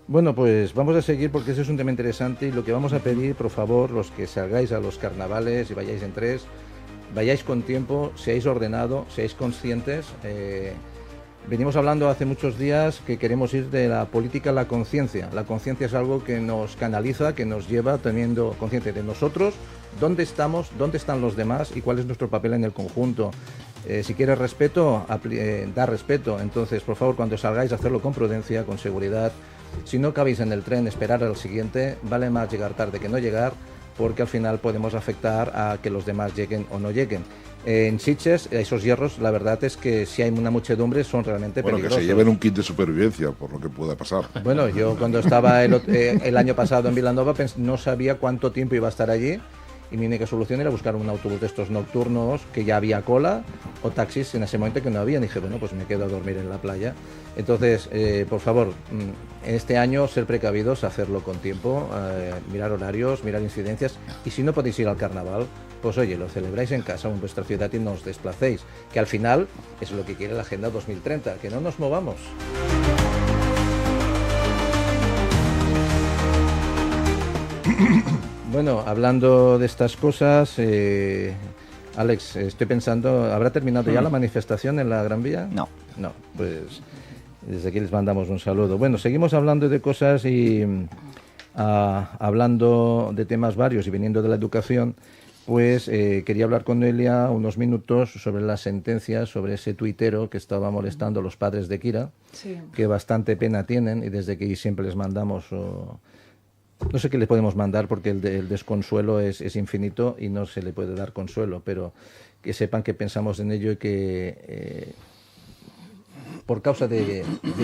Bueno, pues vamos a seguir porque ese es un tema interesante y lo que vamos a pedir, por favor, los que salgáis a los carnavales y vayáis en tres, vayáis con tiempo, seáis ordenados, seáis conscientes. Venimos hablando hace muchos días que queremos ir de la política a la conciencia. La conciencia es algo que nos canaliza, que nos lleva teniendo conciencia de nosotros, dónde estamos, dónde están los demás y cuál es nuestro papel en el conjunto. Si quieres respeto, da respeto. Entonces, por favor, cuando salgáis, hacerlo con prudencia, con seguridad. Si no cabéis en el tren, esperar al siguiente. Vale más llegar tarde que no llegar, porque al final podemos afectar a que los demás lleguen o no lleguen. En Sitges, esos hierros, la verdad es que si hay una muchedumbre son realmente peligrosos. Que se lleven un kit de supervivencia, por lo que pueda pasar. Bueno, yo cuando estaba el año pasado en Vilanova no sabía cuánto tiempo iba a estar allí y mi única solución era buscar un autobús de estos nocturnos que ya había cola o taxis en ese momento que no había. Y dije, bueno, pues me quedo a dormir en la playa. Entonces, por favor, este año ser precavidos, hacerlo con tiempo, mirar horarios, mirar incidencias y si no podéis ir al carnaval, pues oye, lo celebráis en casa o en vuestra ciudad y no os desplacéis, que al final es lo que quiere la Agenda 2030, que no nos movamos. Bueno, hablando de estas cosas, Alex, estoy pensando, ¿habrá terminado ya la manifestación en la Gran Vía? No. No, pues desde aquí les mandamos un saludo. Bueno, seguimos hablando de cosas y hablando de temas varios y viniendo de la educación, pues quería hablar con Elia unos minutos sobre la sentencia, sobre ese tuitero que estaba molestando a los padres de Kira, sí, que bastante pena tienen y desde que siempre les mandamos... no sé qué le podemos mandar porque el desconsuelo es infinito y no se le puede dar consuelo, pero que sepan que pensamos en ello y que por causa de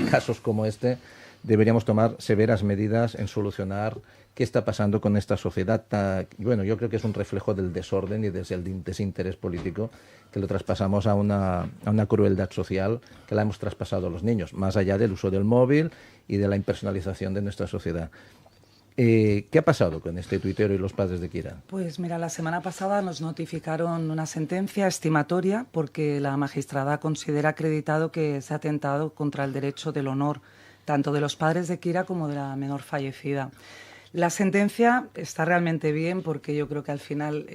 casos como este deberíamos tomar severas medidas en solucionar qué está pasando con esta sociedad. Bueno, yo creo que es un reflejo del desorden y del desinterés político que lo traspasamos a una crueldad social que la hemos traspasado a los niños, más allá del uso del móvil y de la impersonalización de nuestra sociedad. ¿Qué ha pasado con este tuitero y los padres de Kira? Pues mira, la semana pasada nos notificaron una sentencia estimatoria porque la magistrada considera acreditado que se ha atentado contra el derecho del honor tanto de los padres de Kira como de la menor fallecida. La sentencia está realmente bien porque yo creo que al final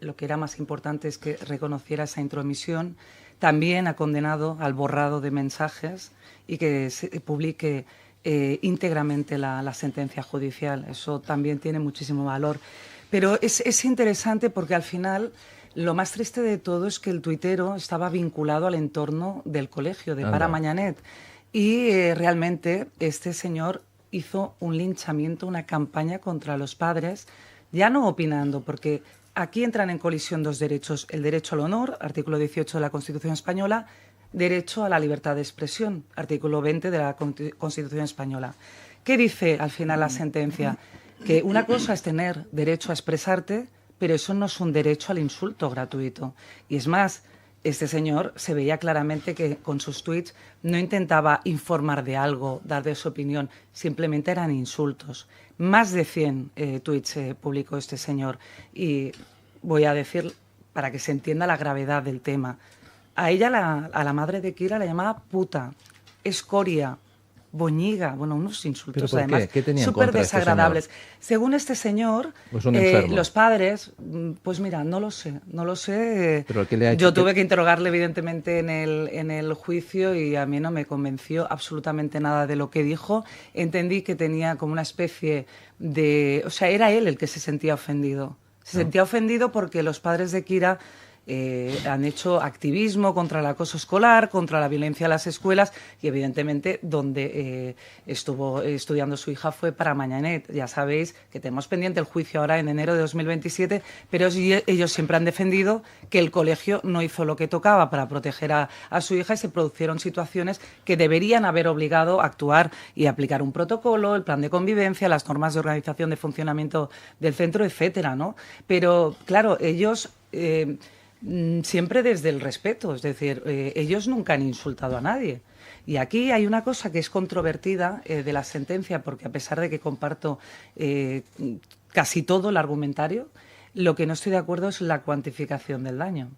lo que era más importante es que reconociera esa intromisión. También ha condenado al borrado de mensajes y que se publique íntegramente la sentencia judicial. Eso también tiene muchísimo valor. Pero es interesante porque al final lo más triste de todo es que el tuitero estaba vinculado al entorno del colegio de Para Mañanet y realmente este señor hizo un linchamiento, una campaña contra los padres, ya no opinando, porque aquí entran en colisión dos derechos, el derecho al honor, artículo 18 de la Constitución española, derecho a la libertad de expresión, artículo 20 de la Constitución española. ¿Qué dice al final la sentencia? Que una cosa es tener derecho a expresarte, pero eso no es un derecho al insulto gratuito. Y es más, este señor se veía claramente que con sus tweets no intentaba informar de algo, dar de su opinión, simplemente eran insultos. Más de 100 tweets publicó este señor y voy a decir, para que se entienda la gravedad del tema, a ella, a la madre de Kira, la llamaba puta, escoria, boñiga, bueno, unos insultos además súper desagradables. Según este señor, pues los padres, pues mira, no lo sé. ¿Pero qué le ha hecho? Yo tuve que interrogarle evidentemente en el juicio y a mí no me convenció absolutamente nada de lo que dijo. Entendí que tenía como una especie de... O sea, era él el que se sentía ofendido. Se sentía ofendido porque los padres de Kira han hecho activismo contra el acoso escolar, contra la violencia en las escuelas y evidentemente donde estuvo estudiando su hija fue para Mañanet. Ya sabéis que tenemos pendiente el juicio ahora en enero de 2027, pero ellos siempre han defendido que el colegio no hizo lo que tocaba para proteger a su hija y se produjeron situaciones que deberían haber obligado a actuar y aplicar un protocolo, el plan de convivencia, las normas de organización de funcionamiento del centro, etcétera, ¿no? Pero claro, ellos siempre desde el respeto, es decir, ellos nunca han insultado a nadie. Y aquí hay una cosa que es controvertida de la sentencia, porque a pesar de que comparto casi todo el argumentario, lo que no estoy de acuerdo es la cuantificación del daño.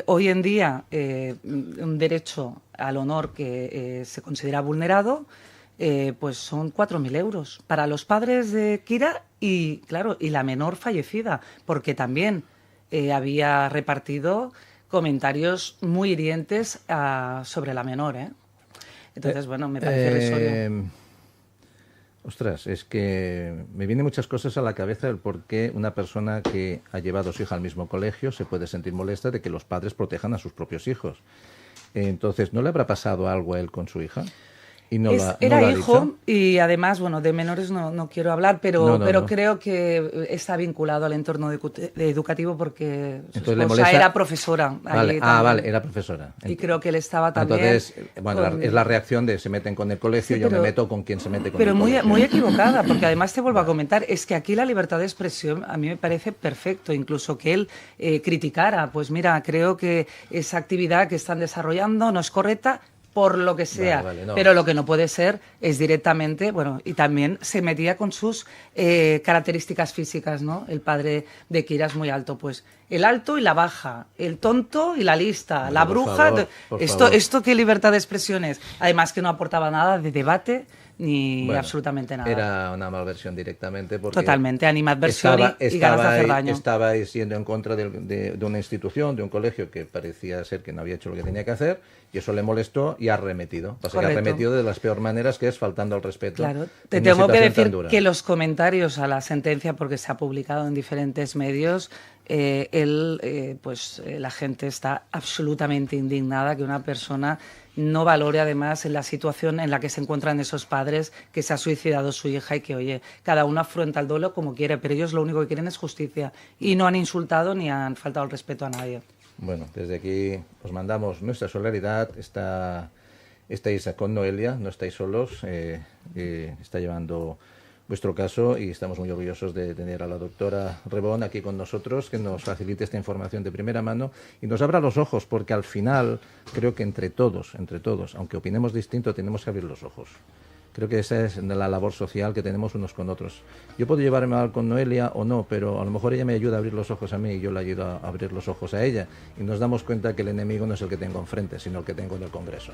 Hoy en día, un derecho al honor que se considera vulnerado, pues son 4.000 euros para los padres de Kira y, claro, y la menor fallecida, porque también había repartido comentarios muy hirientes sobre la menor, ¿eh? Entonces, bueno, me parece irrisorio. Ostras, es que me vienen muchas cosas a la cabeza del por qué una persona que ha llevado a su hija al mismo colegio se puede sentir molesta de que los padres protejan a sus propios hijos. Entonces, ¿no le habrá pasado algo a él con su hija? Y era hijo y además, bueno, de menores no quiero hablar, pero creo que está vinculado al entorno educativo porque su esposa era profesora. Vale, era profesora. Y creo que él estaba también... Entonces, bueno, es la reacción de se meten con el colegio, sí, yo me meto con quien se mete con el colegio. Pero muy equivocada, porque además te vuelvo a comentar, es que aquí la libertad de expresión a mí me parece perfecto, incluso que él criticara, pues mira, creo que esa actividad que están desarrollando no es correcta, por lo que sea, no. Pero lo que no puede ser es directamente, bueno, y también se metía con sus características físicas, ¿no? El padre de Kira es muy alto, pues el alto y la baja, el tonto y la lista, bueno, la bruja, esto qué libertad de expresión es, además que no aportaba nada de debate ni absolutamente nada. Era una malversión directamente. Porque totalmente, animadversión y ganas de hacer daño. Estabais yendo en contra de una institución, de un colegio que parecía ser que no había hecho lo que tenía que hacer y eso le molestó y ha arremetido. Pasa que ha arremetido de las peores maneras, que es faltando al respeto. Claro, te tengo que decir que los comentarios a la sentencia, porque se ha publicado en diferentes medios, la gente está absolutamente indignada que una persona no valore además en la situación en la que se encuentran esos padres, que se ha suicidado su hija y que, oye, cada uno afronta el duelo como quiere, pero ellos lo único que quieren es justicia y no han insultado ni han faltado el respeto a nadie. Bueno, desde aquí os mandamos nuestra solidaridad. Estáis con Noelia, no estáis solos, está llevando vuestro caso y estamos muy orgullosos de tener a la doctora Rebón aquí con nosotros, que nos facilite esta información de primera mano y nos abra los ojos, porque al final creo que entre todos, aunque opinemos distinto, tenemos que abrir los ojos. Creo que esa es la labor social que tenemos unos con otros. Yo puedo llevarme mal con Noelia o no, pero a lo mejor ella me ayuda a abrir los ojos a mí y yo le ayudo a abrir los ojos a ella. Y nos damos cuenta que el enemigo no es el que tengo enfrente, sino el que tengo en el Congreso.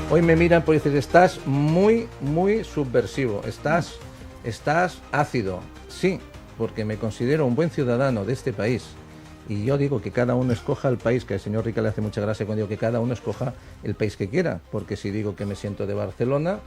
Hoy me miran por decir, estás muy subversivo, estás ácido. Sí, porque me considero un buen ciudadano de este país. Y yo digo que cada uno escoja el país, que al señor Rica le hace mucha gracia cuando digo que cada uno escoja el país que quiera, porque si digo que me siento de Barcelona,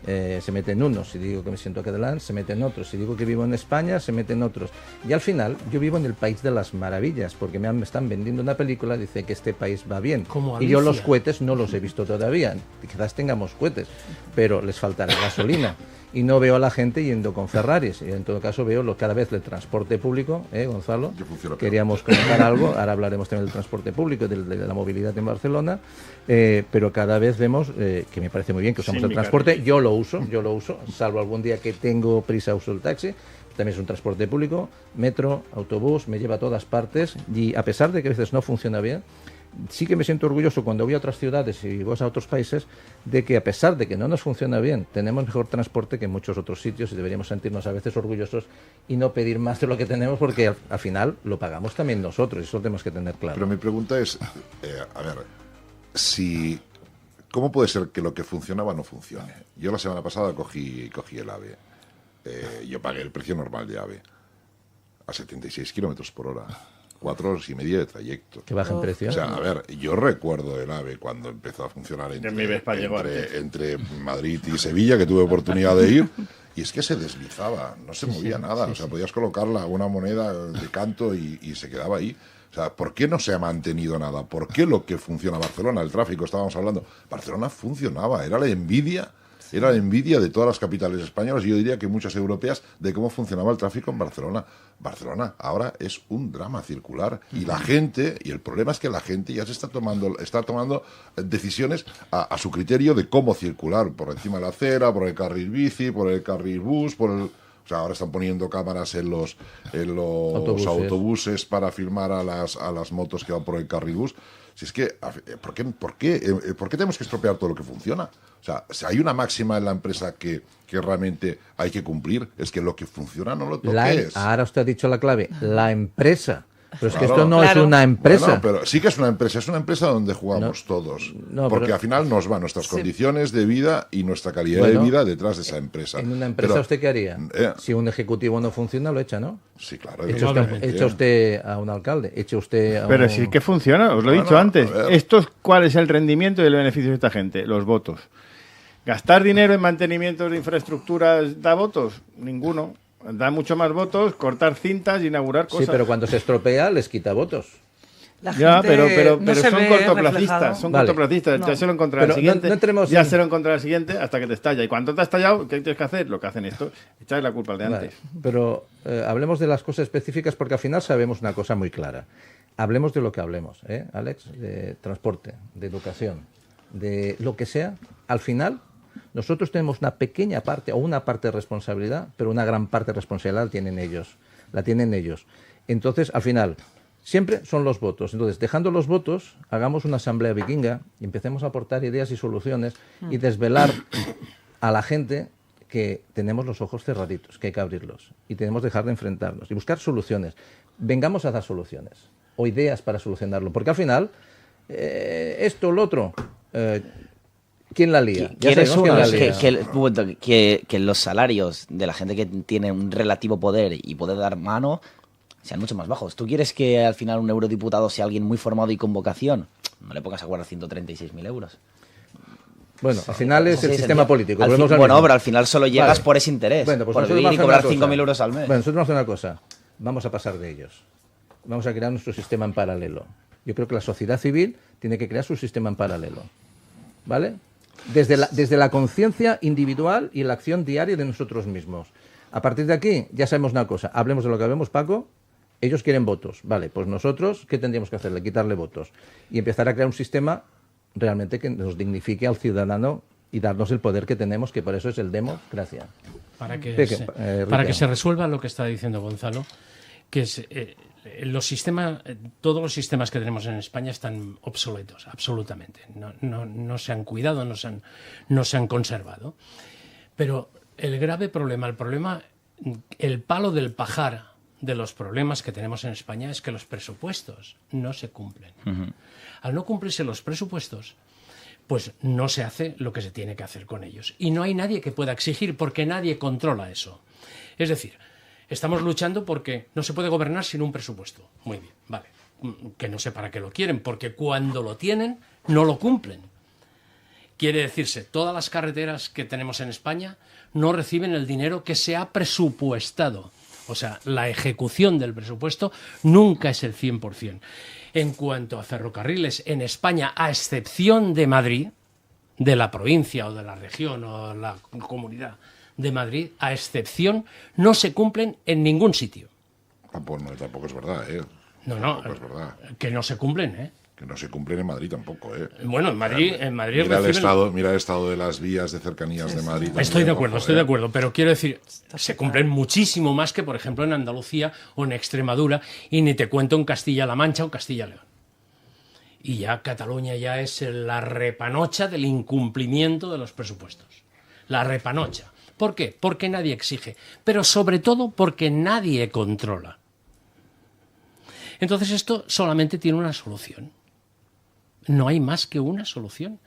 se mete en unos, si digo que me siento catalán, se mete en otros, si digo que vivo en España, se mete en otros. Y al final, yo vivo en el país de las maravillas, porque me están vendiendo una película, dice que este país va bien. Y yo los cohetes no los he visto todavía, quizás tengamos cohetes, pero les faltará gasolina. Y no veo a la gente yendo con Ferraris. Y en todo caso veo cada vez el transporte público, Gonzalo. Queríamos comentar algo, ahora hablaremos también del transporte público, de la movilidad en Barcelona, pero cada vez vemos, que me parece muy bien que usamos el transporte, yo lo uso, salvo algún día que tengo prisa uso el taxi, también es un transporte público, metro, autobús, me lleva a todas partes y a pesar de que a veces no funciona bien, sí que me siento orgulloso cuando voy a otras ciudades y vas a otros países de que a pesar de que no nos funciona bien, tenemos mejor transporte que en muchos otros sitios y deberíamos sentirnos a veces orgullosos y no pedir más de lo que tenemos porque al final lo pagamos también nosotros y eso lo tenemos que tener claro. Pero mi pregunta es, ¿cómo puede ser que lo que funcionaba no funcione? Yo la semana pasada cogí el AVE. Yo pagué el precio normal de AVE a 76 kilómetros por hora. 4 horas y media de trayecto. Que baja en precio. O sea, a ver, yo recuerdo el AVE cuando empezó a funcionar entre Madrid y Sevilla, que tuve oportunidad de ir, y es que se deslizaba, no se movía nada. O sea, podías colocarla una moneda de canto y se quedaba ahí. O sea, ¿por qué no se ha mantenido nada? ¿Por qué lo que funciona Barcelona, el tráfico, estábamos hablando? Barcelona funcionaba, era la envidia de todas las capitales españolas y yo diría que muchas europeas de cómo funcionaba el tráfico en Barcelona. Barcelona ahora es un drama circular y la gente, y el problema es que la gente ya se está tomando decisiones a su criterio de cómo circular, por encima de la acera, por el carril bici, por el carril bus, o sea, ahora están poniendo cámaras en los autobuses para filmar a las motos que van por el carril bus. Si es que, ¿por qué tenemos que estropear todo lo que funciona? O sea, si hay una máxima en la empresa que realmente hay que cumplir, es que lo que funciona no lo toques. Ahora usted ha dicho la clave, la empresa. Pero es que esto no es una empresa. Bueno, pero sí que es una empresa donde jugamos todos. Porque al final nos van nuestras condiciones de vida y nuestra calidad de vida detrás de esa empresa. ¿En una empresa usted qué haría? Si un ejecutivo no funciona, lo echa, ¿no? Sí, claro. Echa usted a un alcalde, echa usted a Pero sí que funciona, os lo he dicho antes. ¿Cuál es el rendimiento y el beneficio de esta gente? Los votos. ¿Gastar dinero en mantenimiento de infraestructuras da votos? Ninguno. Da mucho más votos, cortar cintas, inaugurar cosas. Sí, pero cuando se estropea les quita votos. Ya, pero son cortoplacistas, cortoplacistas. No. Ya se lo encontrará el siguiente, se lo encontrará el siguiente hasta que te estalla. Y cuando te ha estallado, ¿qué tienes que hacer? Lo que hacen esto, echarle la culpa al de antes. Pero hablemos de las cosas específicas porque al final sabemos una cosa muy clara. Hablemos de lo que hablemos, Alex, de transporte, de educación, de lo que sea. Al final, nosotros tenemos una pequeña parte o una parte de responsabilidad, pero una gran parte de responsabilidad la tienen ellos. Entonces, al final, siempre son los votos. Entonces, dejando los votos, hagamos una asamblea vikinga y empecemos a aportar ideas y soluciones y desvelar a la gente que tenemos los ojos cerraditos, que hay que abrirlos y tenemos que dejar de enfrentarnos y buscar soluciones. Vengamos a dar soluciones o ideas para solucionarlo, porque al final, esto o lo otro... ¿quién la lía? Que los salarios de la gente que tiene un relativo poder y poder dar mano sean mucho más bajos. ¿Tú quieres que al final un eurodiputado sea alguien muy formado y con vocación? No le pongas a guardar 136.000 euros. Bueno, al final es el sistema político. Pero al final solo llegas por ese interés. Bueno, pues por venir y cobrar 5.000 euros al mes. Bueno, nosotros vamos a hacer una cosa. Vamos a pasar de ellos. Vamos a crear nuestro sistema en paralelo. Yo creo que la sociedad civil tiene que crear su sistema en paralelo. ¿Vale? Desde la conciencia individual y la acción diaria de nosotros mismos. A partir de aquí, ya sabemos una cosa. Hablemos de lo que hablemos, Paco. Ellos quieren votos. Vale, pues nosotros, ¿qué tendríamos que hacerle? Quitarle votos. Y empezar a crear un sistema realmente que nos dignifique al ciudadano y darnos el poder que tenemos, que por eso es el democracia. Para que se resuelva lo que está diciendo Gonzalo, que es... todos los sistemas que tenemos en España están obsoletos, absolutamente. No se han cuidado, no se han conservado. Pero el grave problema, el palo del pajar de los problemas que tenemos en España es que los presupuestos no se cumplen. Uh-huh. Al no cumplirse los presupuestos, pues no se hace lo que se tiene que hacer con ellos. Y no hay nadie que pueda exigir porque nadie controla eso. Es decir, estamos luchando porque no se puede gobernar sin un presupuesto. Muy bien, vale. Que no sé para qué lo quieren, porque cuando lo tienen, no lo cumplen. Quiere decirse, todas las carreteras que tenemos en España no reciben el dinero que se ha presupuestado. O sea, la ejecución del presupuesto nunca es el 100%. En cuanto a ferrocarriles, en España, a excepción de Madrid, de la provincia o de la región o de la comunidad de Madrid, a excepción, no se cumplen en ningún sitio. Tampoco es verdad, No, es verdad. Que no se cumplen, Que no se cumplen en Madrid tampoco, Bueno, en Madrid mira el estado de las vías de cercanías de Madrid. Estoy de acuerdo, pero quiero decir, se cumplen muchísimo más que, por ejemplo, en Andalucía o en Extremadura, y ni te cuento en Castilla-La Mancha o Castilla-León. Y ya Cataluña ya es la repanocha del incumplimiento de los presupuestos. La repanocha. ¿Por qué? Porque nadie exige, pero sobre todo porque nadie controla. Entonces esto solamente tiene una solución. No hay más que una solución,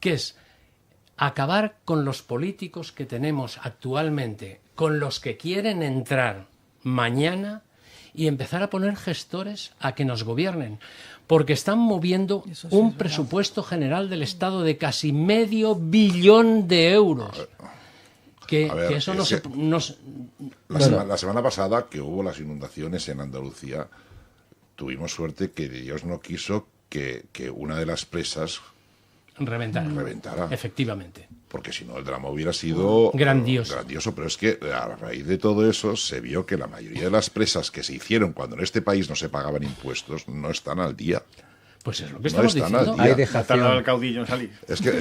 que es acabar con los políticos que tenemos actualmente, con los que quieren entrar mañana y empezar a poner gestores a que nos gobiernen, porque están moviendo un presupuesto general del Estado de casi $500 million de euros. Que eso no se... La semana pasada, que hubo las inundaciones en Andalucía, tuvimos suerte que Dios no quiso que una de las presas reventara. Efectivamente. Porque si no, el drama hubiera sido grandioso. Pero es que a raíz de todo eso se vio que la mayoría de las presas que se hicieron cuando en este país no se pagaban impuestos no están al día. Pues es lo que estamos diciendo. Hay dejación. Al caudillo en salir. Es que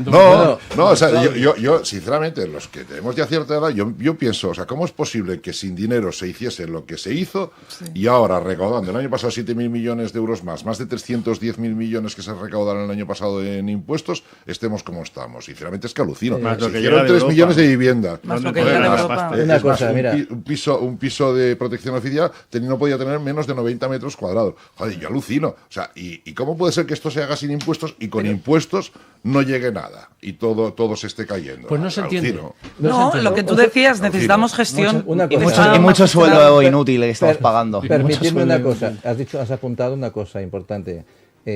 no, o sea, yo sinceramente, los que tenemos ya cierta edad, yo pienso, o sea, ¿cómo es posible que sin dinero se hiciese lo que se hizo y ahora recaudando el año pasado 7.000 millones de euros más de 310.000 millones que se recaudaron el año pasado en impuestos, estemos como estamos? Sinceramente es que alucino. Se hicieron 3 millones de viviendas. Más lo que llega de Europa. Una cosa, mira. Un piso de protección oficial no podía tener menos de 90 metros cuadrados. Joder, yo alucino. O sea, ¿y cómo puede ser que esto se haga sin impuestos y con impuestos no llegue nada y todo se esté cayendo? Pues no se entiende. No, lo que tú decías, necesitamos gestión. Y mucho sueldo inútil que estamos pagando. Permitidme una cosa, has apuntado una cosa importante.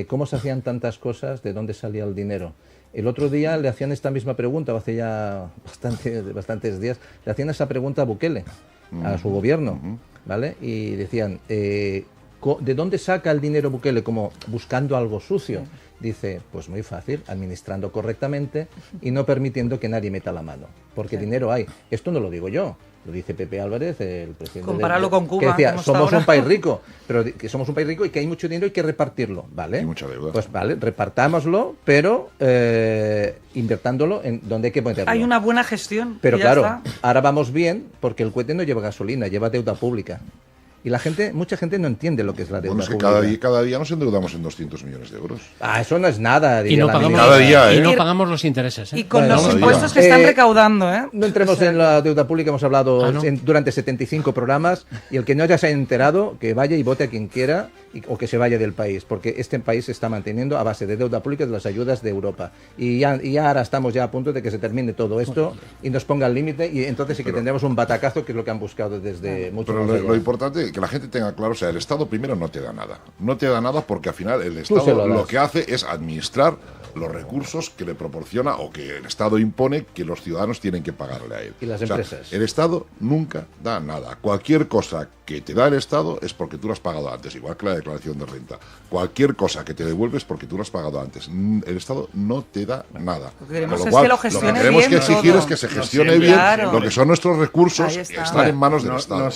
¿Cómo se hacían tantas cosas? ¿De dónde salía el dinero? El otro día le hacían esta misma pregunta, hace ya bastantes días, le hacían esa pregunta a Bukele, a su gobierno, ¿vale? Y decían... ¿de dónde saca el dinero Bukele? Como buscando algo sucio. Dice, pues muy fácil, administrando correctamente y no permitiendo que nadie meta la mano. Porque dinero hay. Esto no lo digo yo, lo dice Pepe Álvarez, el presidente. Compararlo con Cuba. Que decía, somos un país rico, pero que somos un país rico y que hay mucho dinero y hay que repartirlo, ¿vale? Y mucha deuda. Pues vale, repartámoslo, pero invertándolo en donde hay que ponerlo. Hay una buena gestión. Pero claro, ahora vamos bien porque el cohete no lleva gasolina, lleva deuda pública. Y mucha gente no entiende lo que es la deuda pública. Cada día nos endeudamos en 200 millones de euros. Eso no es nada. Y no pagamos, pagamos los intereses. Y con los impuestos que están recaudando. No entremos en la deuda pública, hemos hablado durante 75 programas, y el que no haya se haya enterado, que vaya y vote a quien quiera o que se vaya del país, porque este país se está manteniendo a base de deuda pública y de las ayudas de Europa. Y ya ahora estamos ya a punto de que se termine todo esto y nos ponga el límite, y entonces sí que tendremos un batacazo, que es lo que han buscado desde mucho tiempo. Pero lo importante que la gente tenga claro, o sea, el Estado primero no te da nada. No te da nada porque al final el Estado lo que hace es administrar los recursos que le proporciona o que el Estado impone que los ciudadanos tienen que pagarle a él. Y las empresas. El Estado nunca da nada. Cualquier cosa que te da el Estado es porque tú lo has pagado antes, igual que la declaración de renta. Cualquier cosa que te devuelve es porque tú lo has pagado antes. El Estado no te da nada. Lo que queremos es que lo gestione bien. Lo que tenemos que exigir es que se gestione bien lo que son nuestros recursos, que están en manos del Estado. No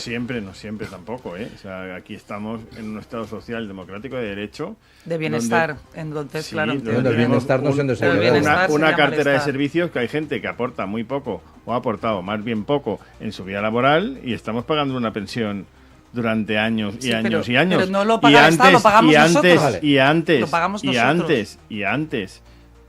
siempre tampoco, ¿eh? O sea, aquí estamos en un Estado social, democrático, de derecho. De bienestar, entonces, sí, claro. El bienestar no siendo una cartera de servicios que hay gente que aporta muy poco o ha aportado más bien poco en su vida laboral y estamos pagando una pensión durante años y años y años. Pero no lo paga el Estado, lo pagamos nosotros. Y lo pagamos nosotros.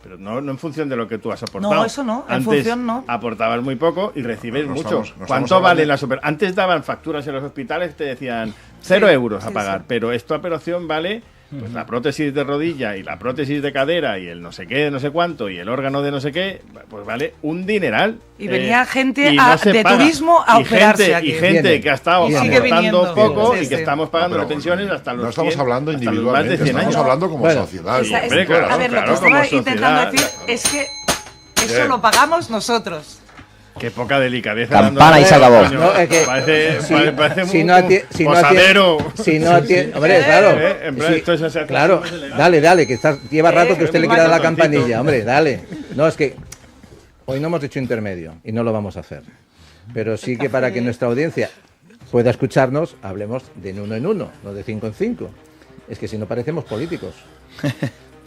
Pero no en función de lo que tú has aportado. No, eso no, en función no. Aportabas muy poco y recibes mucho. ¿Cuánto vale la super? Antes daban facturas en los hospitales, te decían 0 euros a pagar, pero esta operación vale pues la prótesis de rodilla y la prótesis de cadera y el no sé qué, no sé cuánto y el órgano de no sé qué, pues vale un dineral. Y venía gente de turismo a operarse aquí. Y gente que ha estado aportando poco y que estamos pagando las pensiones hasta los 100, no estamos hablando individualmente, estamos hablando como sociedad. A ver, lo que estaba intentando decir es que eso lo pagamos nosotros. Qué poca delicadeza. Campana y se acabó. No, es que parece posadero. Hombre, claro. Claro, dale, que lleva rato que usted le quiera dar la campanilla. Hombre, dale. No, es que hoy no hemos hecho intermedio y no lo vamos a hacer. Pero sí que para que nuestra audiencia pueda escucharnos, hablemos de uno en uno, no de 5 en 5. Es que si no parecemos políticos.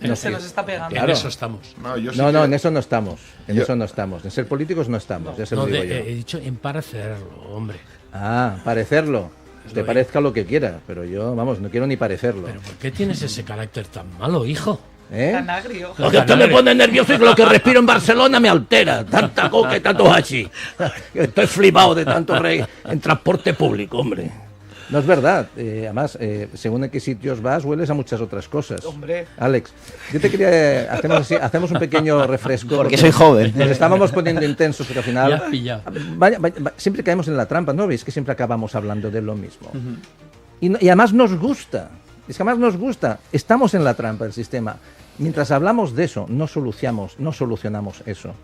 No se nos está pegando. Claro. En eso estamos. No, en eso no estamos. Eso no estamos. En ser políticos no estamos. Ya se lo digo yo. He dicho en parecerlo, hombre. Parecerlo. Usted parezca lo que quiera, pero yo, vamos, no quiero ni parecerlo. ¿Pero por qué tienes ese carácter tan malo, hijo? Tan agrio. Porque esto me pone nervioso y lo que respiro en Barcelona me altera. Tanta coca y tanto hachi. Estoy flipado de tanto rey en transporte público, hombre. No es verdad. Además, según en qué sitios vas, hueles a muchas otras cosas. Hombre. Alex, yo te quería... hacemos un pequeño refresco. Porque soy joven. Nos estábamos poniendo intensos, pero al final... Vaya. Siempre caemos en la trampa, ¿no? ¿Veis que siempre acabamos hablando de lo mismo? Y además nos gusta. Es que además nos gusta. Estamos en la trampa del sistema. Mientras hablamos de eso, no solucionamos eso.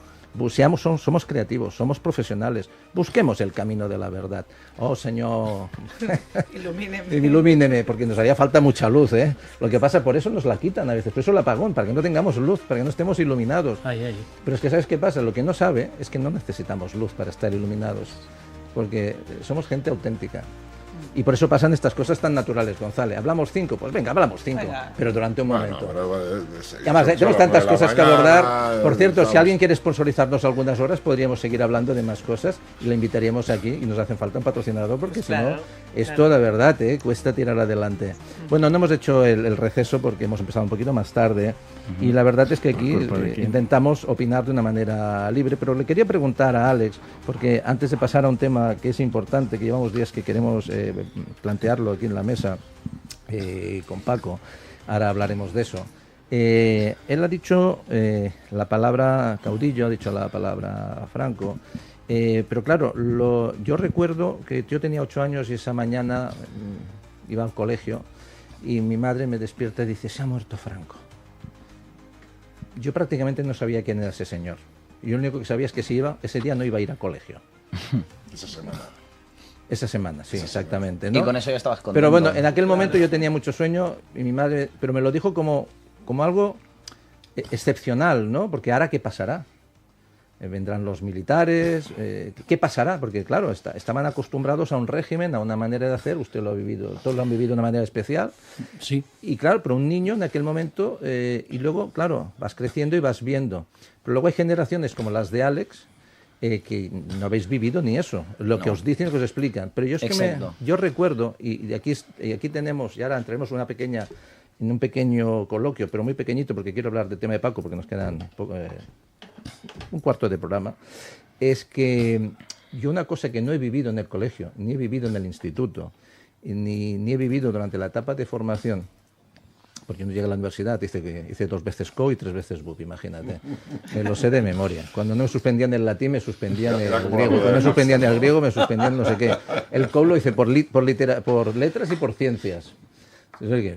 Somos creativos, somos profesionales. Busquemos el camino de la verdad. Oh, Señor, ilumíneme, porque nos haría falta mucha luz, ¿eh? Lo que pasa, por eso nos la quitan a veces, por eso el apagón, para que no tengamos luz, para que no estemos iluminados. Pero es que, ¿sabes qué pasa? Lo que no sabe es que no necesitamos luz para estar iluminados, porque somos gente auténtica. Y por eso pasan estas cosas tan naturales, González. ¿Hablamos 5? Pues venga, hablamos 5, pero durante un momento. Y además, tenemos tantas cosas que abordar. Por cierto, si alguien quiere sponsorizarnos algunas horas, podríamos seguir hablando de más cosas y le invitaríamos aquí y nos hacen falta un patrocinador porque si no, esto de verdad cuesta tirar adelante. Bueno, no hemos hecho el receso porque hemos empezado un poquito más tarde y la verdad es que aquí intentamos opinar de una manera libre, pero le quería preguntar a Alex, porque antes de pasar a un tema que es importante, que llevamos días que queremos plantearlo aquí en la mesa con Paco, ahora hablaremos de eso. Él ha dicho la palabra caudillo, ha dicho la palabra Franco, pero claro, yo recuerdo que yo tenía 8 años y esa mañana iba al colegio y mi madre me despierta y dice: se ha muerto Franco. Yo prácticamente no sabía quién era ese señor. Yo lo único que sabía es que ese día no iba a ir al colegio. Esa semana, sí, exactamente, ¿no? Y con eso ya estabas contento. Pero bueno, en aquel momento yo tenía mucho sueño y mi madre, pero me lo dijo como algo excepcional, ¿no? Porque ahora, ¿qué pasará? Vendrán los militares, ¿qué pasará? Porque claro, estaban acostumbrados a un régimen, a una manera de hacer, usted lo ha vivido, todos lo han vivido de una manera especial. Sí. Y claro, pero un niño en aquel momento, y luego, claro, vas creciendo y vas viendo. Pero luego hay generaciones como las de Alex, que no habéis vivido ni eso, que os dicen, que os explican. Pero yo es que yo recuerdo, y aquí tenemos, y ahora entraremos en un pequeño coloquio, pero muy pequeñito, porque quiero hablar del tema de Paco, porque nos quedan un cuarto de programa, es que yo una cosa que no he vivido en el colegio, ni he vivido en el instituto, ni he vivido durante la etapa de formación, porque uno llega a la universidad, dice que hice 2 veces CO y 3 veces BUP, imagínate. Me lo sé de memoria. Cuando no me suspendían el latín, me suspendían el griego. Cuando me suspendían el griego, me suspendían no sé qué. El CO lo hice por letras y por ciencias.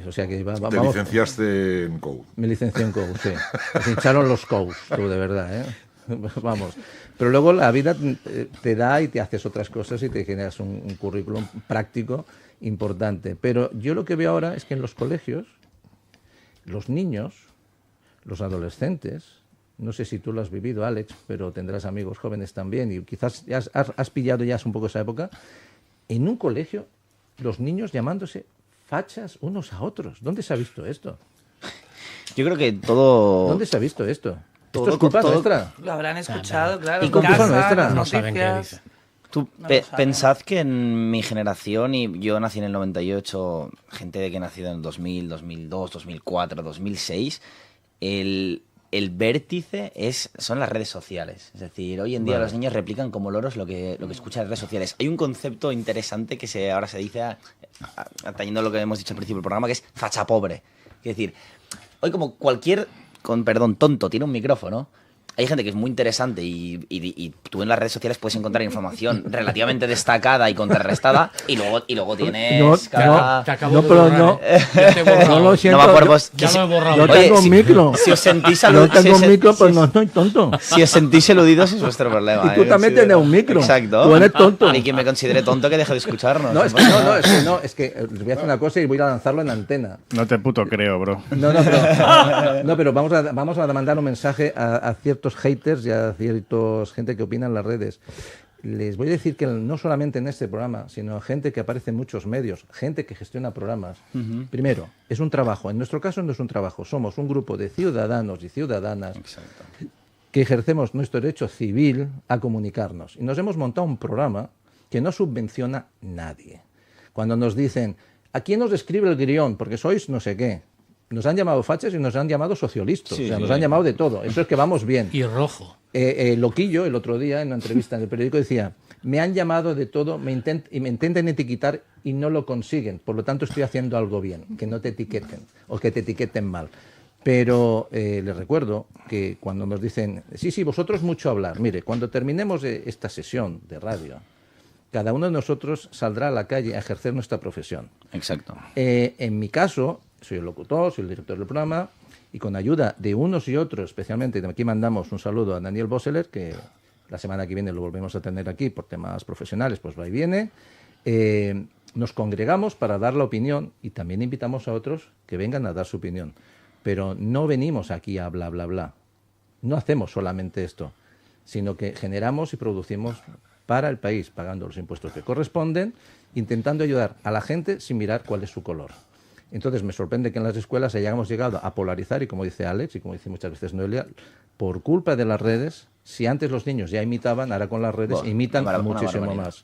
O sea que vamos. ¿Te licenciaste en COU? Me licencié en COU, sí. Me hincharon los COUs, tú, de verdad, ¿eh? Vamos. Pero luego la vida te da y te haces otras cosas y te generas un currículum práctico importante. Pero yo lo que veo ahora es que en los colegios, los niños, los adolescentes, no sé si tú lo has vivido, Alex, pero tendrás amigos jóvenes también y quizás ya has pillado ya un poco esa época, en un colegio los niños llamándose fachas unos a otros. ¿Dónde se ha visto esto? Yo creo que todo... ¿Dónde se ha visto esto? ¿Esto es culpa nuestra? Lo habrán escuchado, claro. ¿Y culpa nuestra? No saben qué dice. Tú pensad que en mi generación, y yo nací en el 98, gente que ha nacido en el 2000, 2002, 2004, 2006, el vértice son las redes sociales. Es decir, hoy en día los niños replican como loros lo que escuchan en las redes sociales. Hay un concepto interesante que ahora se dice, atañendo lo que hemos dicho al principio del programa, que es facha pobre. Es decir, hoy como cualquier, con perdón, tonto tiene un micrófono, hay gente que es muy interesante y tú en las redes sociales puedes encontrar información relativamente destacada y contrarrestada y luego tienes no lo siento, no me acuerdo, ya lo he borrado. Yo tengo un micro. Si os sentís pues no estoy tonto. Si os sentís eludidos es vuestro problema. Y tú también tienes un micro. Exacto. Tú eres tonto. Y quien me considere tonto que deje de escucharnos. Es que les voy a hacer una cosa y voy a lanzarlo en antena. No te puto creo, bro. Pero vamos a mandar un mensaje a ciertos haters y a ciertos gente que opina en las redes. Les voy a decir que no solamente en este programa, sino gente que aparece en muchos medios, gente que gestiona programas. Primero, es un trabajo. En nuestro caso no es un trabajo. Somos un grupo de ciudadanos y ciudadanas que ejercemos nuestro derecho civil a comunicarnos. Y nos hemos montado un programa que no subvenciona nadie. Cuando nos dicen, ¿a quién nos escribe el guión? Porque sois no sé qué. Nos han llamado fachas y nos han llamado socialistas. Nos han llamado de todo. Eso es que vamos bien. Y rojo. Loquillo, el otro día, en una entrevista en el periódico, decía, Me han llamado de todo, y me intentan etiquetar y no lo consiguen. Por lo tanto, estoy haciendo algo bien, que no te etiqueten o que te etiqueten mal. Pero les recuerdo que cuando nos dicen, sí, vosotros mucho hablar. Mire, cuando terminemos esta sesión de radio, cada uno de nosotros saldrá a la calle a ejercer nuestra profesión. Exacto. En mi caso, soy el locutor, soy el director del programa, y con ayuda de unos y otros, especialmente, aquí mandamos un saludo a Daniel Boseler, que la semana que viene lo volvemos a tener aquí por temas profesionales, pues va y viene. Nos congregamos para dar la opinión y también invitamos a otros que vengan a dar su opinión. Pero no venimos aquí a bla, bla, bla. No hacemos solamente esto, sino que generamos y producimos para el país, pagando los impuestos que corresponden, intentando ayudar a la gente sin mirar cuál es su color. Entonces me sorprende que en las escuelas hayamos llegado a polarizar, y como dice Alex, y como dice muchas veces Noelia, por culpa de las redes. Si antes los niños ya imitaban, ahora con las redes imitan muchísimo más.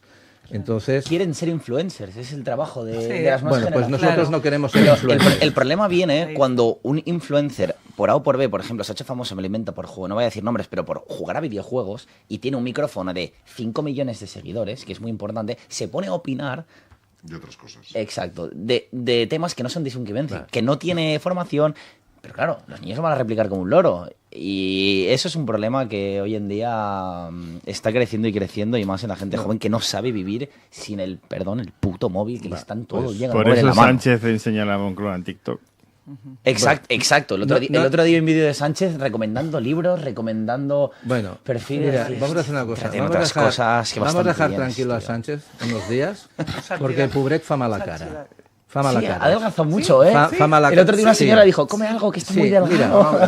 Entonces, quieren ser influencers, es el trabajo de las nuevas generaciones. Pues nosotros no queremos ser influencers. El problema viene cuando un influencer, por A o por B, por ejemplo, se ha hecho famoso, me lo invento por juego, no voy a decir nombres, pero por jugar a videojuegos, y tiene un micrófono de 5 millones de seguidores, que es muy importante, se pone a opinar de otras cosas. Exacto, de temas que no son de su incumbencia, que no tiene formación. Pero claro, los niños lo van a replicar como un loro. Y eso es un problema que hoy en día está creciendo y creciendo, y más en la gente joven que no sabe vivir sin el puto móvil, que le están todos llegando por eso Sánchez enseña a la Moncloa en TikTok. Exacto. El otro día un vídeo de Sánchez recomendando libros, recomendando perfiles. Vamos a hacer una cosa. Vamos a dejar tranquilo a Sánchez unos días, porque el Pobret fa mala cara. Adelgazó mucho, ¿eh? El otro día una señora dijo, come algo que está muy delgado.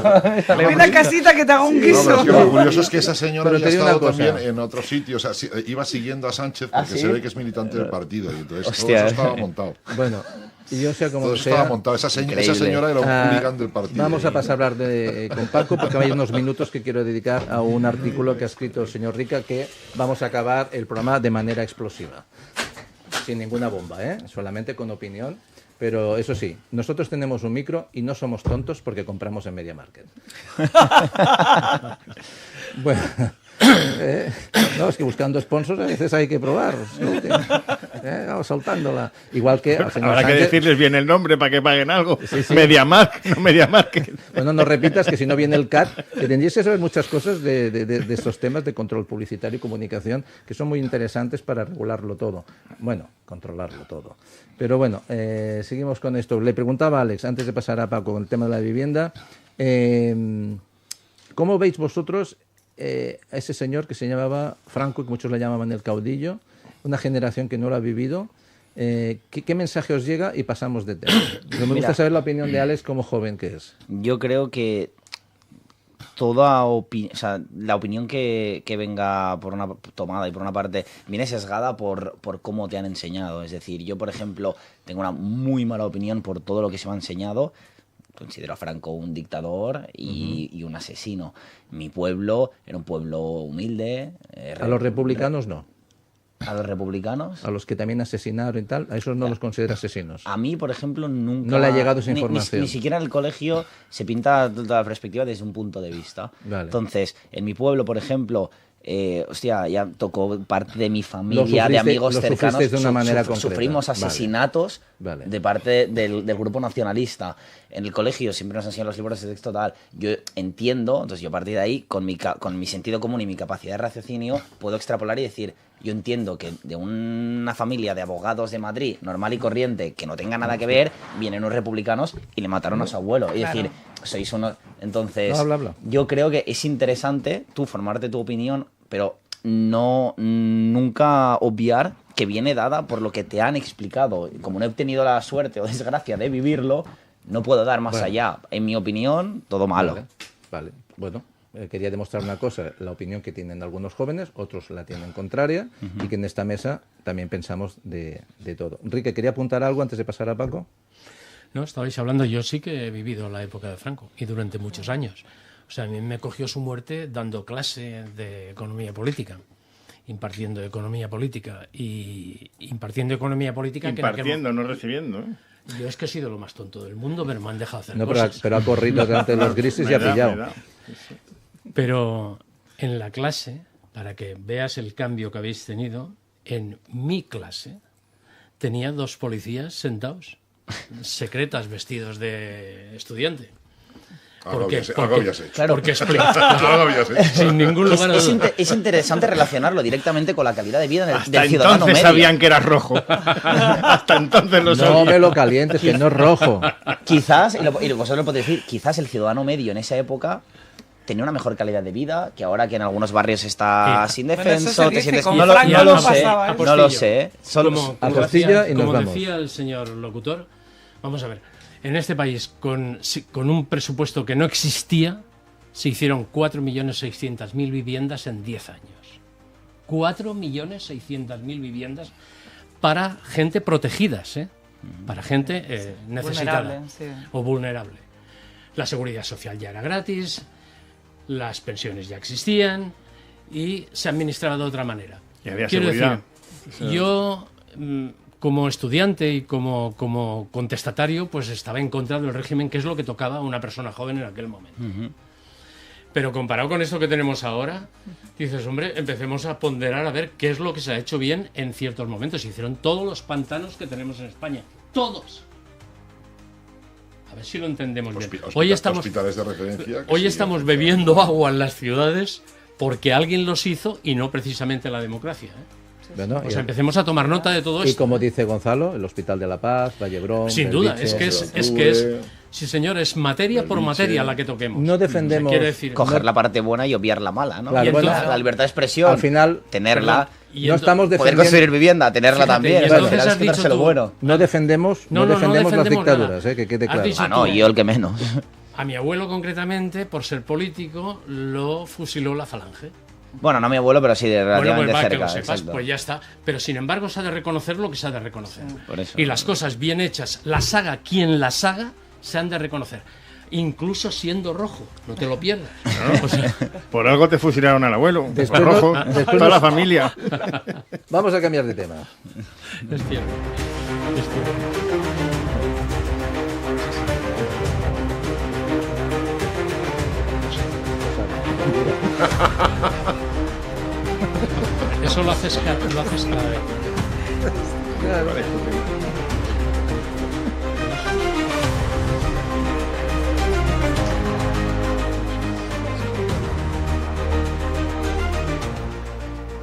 Ven a casita que te haga un guiso. No, lo curioso es que esa señora ya ha estado también en otros sitios. O sea, iba siguiendo a Sánchez porque se ve que es militante del partido. Y entonces todo eso estaba montado. Bueno, y yo sé cómo todo eso estaba montado. Esa señora era un hooligan del partido. Vamos a pasar a hablar con Paco, porque hay unos minutos que quiero dedicar a un artículo que ha escrito el señor Rica, que vamos a acabar el programa de manera explosiva. Sin ninguna bomba, solamente con opinión. Pero eso sí, nosotros tenemos un micro y no somos tontos porque compramos en Media Market. Bueno, no, es que buscando sponsors a veces hay que probar. Vamos soltándola. Igual que al señor Habrá Sánchez, que decirles bien el nombre para que paguen algo. Sí. MediaMarkt, no MediaMarket. Bueno, no repitas que si no viene el CAT, que tendríais que saber muchas cosas de estos temas de control publicitario y comunicación que son muy interesantes para regularlo todo. Bueno, controlarlo todo. Pero bueno, seguimos con esto. Le preguntaba a Alex, antes de pasar a Paco, con el tema de la vivienda, ¿cómo veis vosotros a ese señor que se llamaba Franco, que muchos le llamaban el caudillo, una generación que no lo ha vivido? ¿Qué mensaje os llega? Y pasamos de tema. Me gusta saber la opinión de Alex como joven que es. Yo creo que la opinión que venga por una tomada y por una parte viene sesgada por cómo te han enseñado. Es decir, yo, por ejemplo, tengo una muy mala opinión por todo lo que se me ha enseñado. Considero a Franco un dictador y un asesino. Mi pueblo era un pueblo humilde. ¿A los republicanos no? ¿A los republicanos? A los que también asesinaron y tal, a esos no los considera asesinos. A mí, por ejemplo, nunca... No le ha llegado esa información. Ni siquiera en el colegio se pinta toda la perspectiva desde un punto de vista. Vale. Entonces, en mi pueblo, por ejemplo, ya tocó parte de mi familia, de amigos cercanos. De una manera sufrimos asesinatos de parte del grupo nacionalista. En el colegio siempre nos enseñan los libros de texto tal. Yo entiendo, entonces yo a partir de ahí, con mi sentido común y mi capacidad de raciocinio, puedo extrapolar y decir, yo entiendo que de una familia de abogados de Madrid, normal y corriente, que no tenga nada que ver, vienen unos republicanos y le mataron a su abuelo. Y decir, sois unos... Entonces, yo creo que es interesante tú formarte tu opinión, pero nunca obviar que viene dada por lo que te han explicado. Como no he tenido la suerte o desgracia de vivirlo, no puedo dar más allá. En mi opinión, todo malo. Vale. Bueno, quería demostrar una cosa, la opinión que tienen algunos jóvenes, otros la tienen contraria, y que en esta mesa también pensamos de todo. Enrique, ¿quería apuntar algo antes de pasar a Paco? No, estabais hablando, yo sí que he vivido la época de Franco, y durante muchos años. O sea, a mí me cogió su muerte dando clase de economía política, impartiendo economía política, Impartiendo, no recibiendo, ¿eh? Yo es que he sido lo más tonto del mundo, pero me han dejado hacer cosas. Pero ha corrido delante de los grises y ha pillado. Pero en la clase para que veas el cambio que habéis tenido, en mi clase tenía 2 policías sentados, secretas, vestidos de estudiante. Algo habías hecho. Claro. Porque sin ningún lugar a duda. Es interesante relacionarlo directamente con la calidad de vida Hasta del ciudadano entonces medio. sabían que era rojo. Hasta entonces lo sabían. No me lo calientes, que no es rojo. Quizás, y vosotros lo podéis decir, quizás el ciudadano medio en esa época tenía una mejor calidad de vida que ahora que en algunos barrios está sin defenso, te sientes... con No lo sé, pasaba, ¿eh? no lo sé. Como Costilla y nos como vamos. decía el señor locutor, vamos a ver, en este país con un presupuesto que no existía, se hicieron 4.600.000 viviendas en 10 años. 4.600.000 viviendas para gente protegidas, para gente necesitada Vulnerable, sí. o vulnerable. La seguridad social ya era gratis, las pensiones ya existían y se administraba de otra manera. Y había Quiero seguridad. decir, yo como estudiante y como contestatario, pues estaba en contra del régimen, que es lo que tocaba a una persona joven en aquel momento. Pero comparado con esto que tenemos ahora, dices, hombre, empecemos a ponderar a ver qué es lo que se ha hecho bien en ciertos momentos. Se hicieron todos los pantanos que tenemos en España. ¡Todos! A ver si lo entendemos bien. Hospitales de referencia. Hoy estamos bebiendo agua en las ciudades porque alguien los hizo y no precisamente la democracia. Bueno, Pues empecemos a tomar nota de todo y esto. como dice Gonzalo, el Hospital de la Paz, Vallebrón... Sin duda, Belviche, es que es, sí señor, es materia por materia la que toquemos. No defendemos... Quiere decir, Coger la parte buena y obviar la mala, ¿no? Claro, Y entonces, bueno, la libertad de expresión, al final, tenerla, y no estamos poder defendiendo... construir vivienda, tenerla Fíjate, también. y o sea, al entonces final has es quitarse dicho lo tú- bueno. No defendemos, No defendemos las defendemos dictaduras, nada. que quede Has claro. dicho- No, y yo el que menos. a mi abuelo concretamente, por ser político, lo fusiló la Falange. Bueno, no mi abuelo, pero sí de Bueno, relativamente pues va, que cerca. lo sepas, exacto. pues ya está. Pero sin embargo se ha de reconocer lo que se ha de reconocer. Por eso. Y las cosas bien hechas, las haga quien las haga, se han de reconocer. Incluso siendo rojo, no te lo pierdas. O sea, Por algo te fusilaron al abuelo. Después Por rojo, no- después toda no- la familia. Vamos a cambiar de tema. es cierto. Es cierto. Eso lo haces cada vez.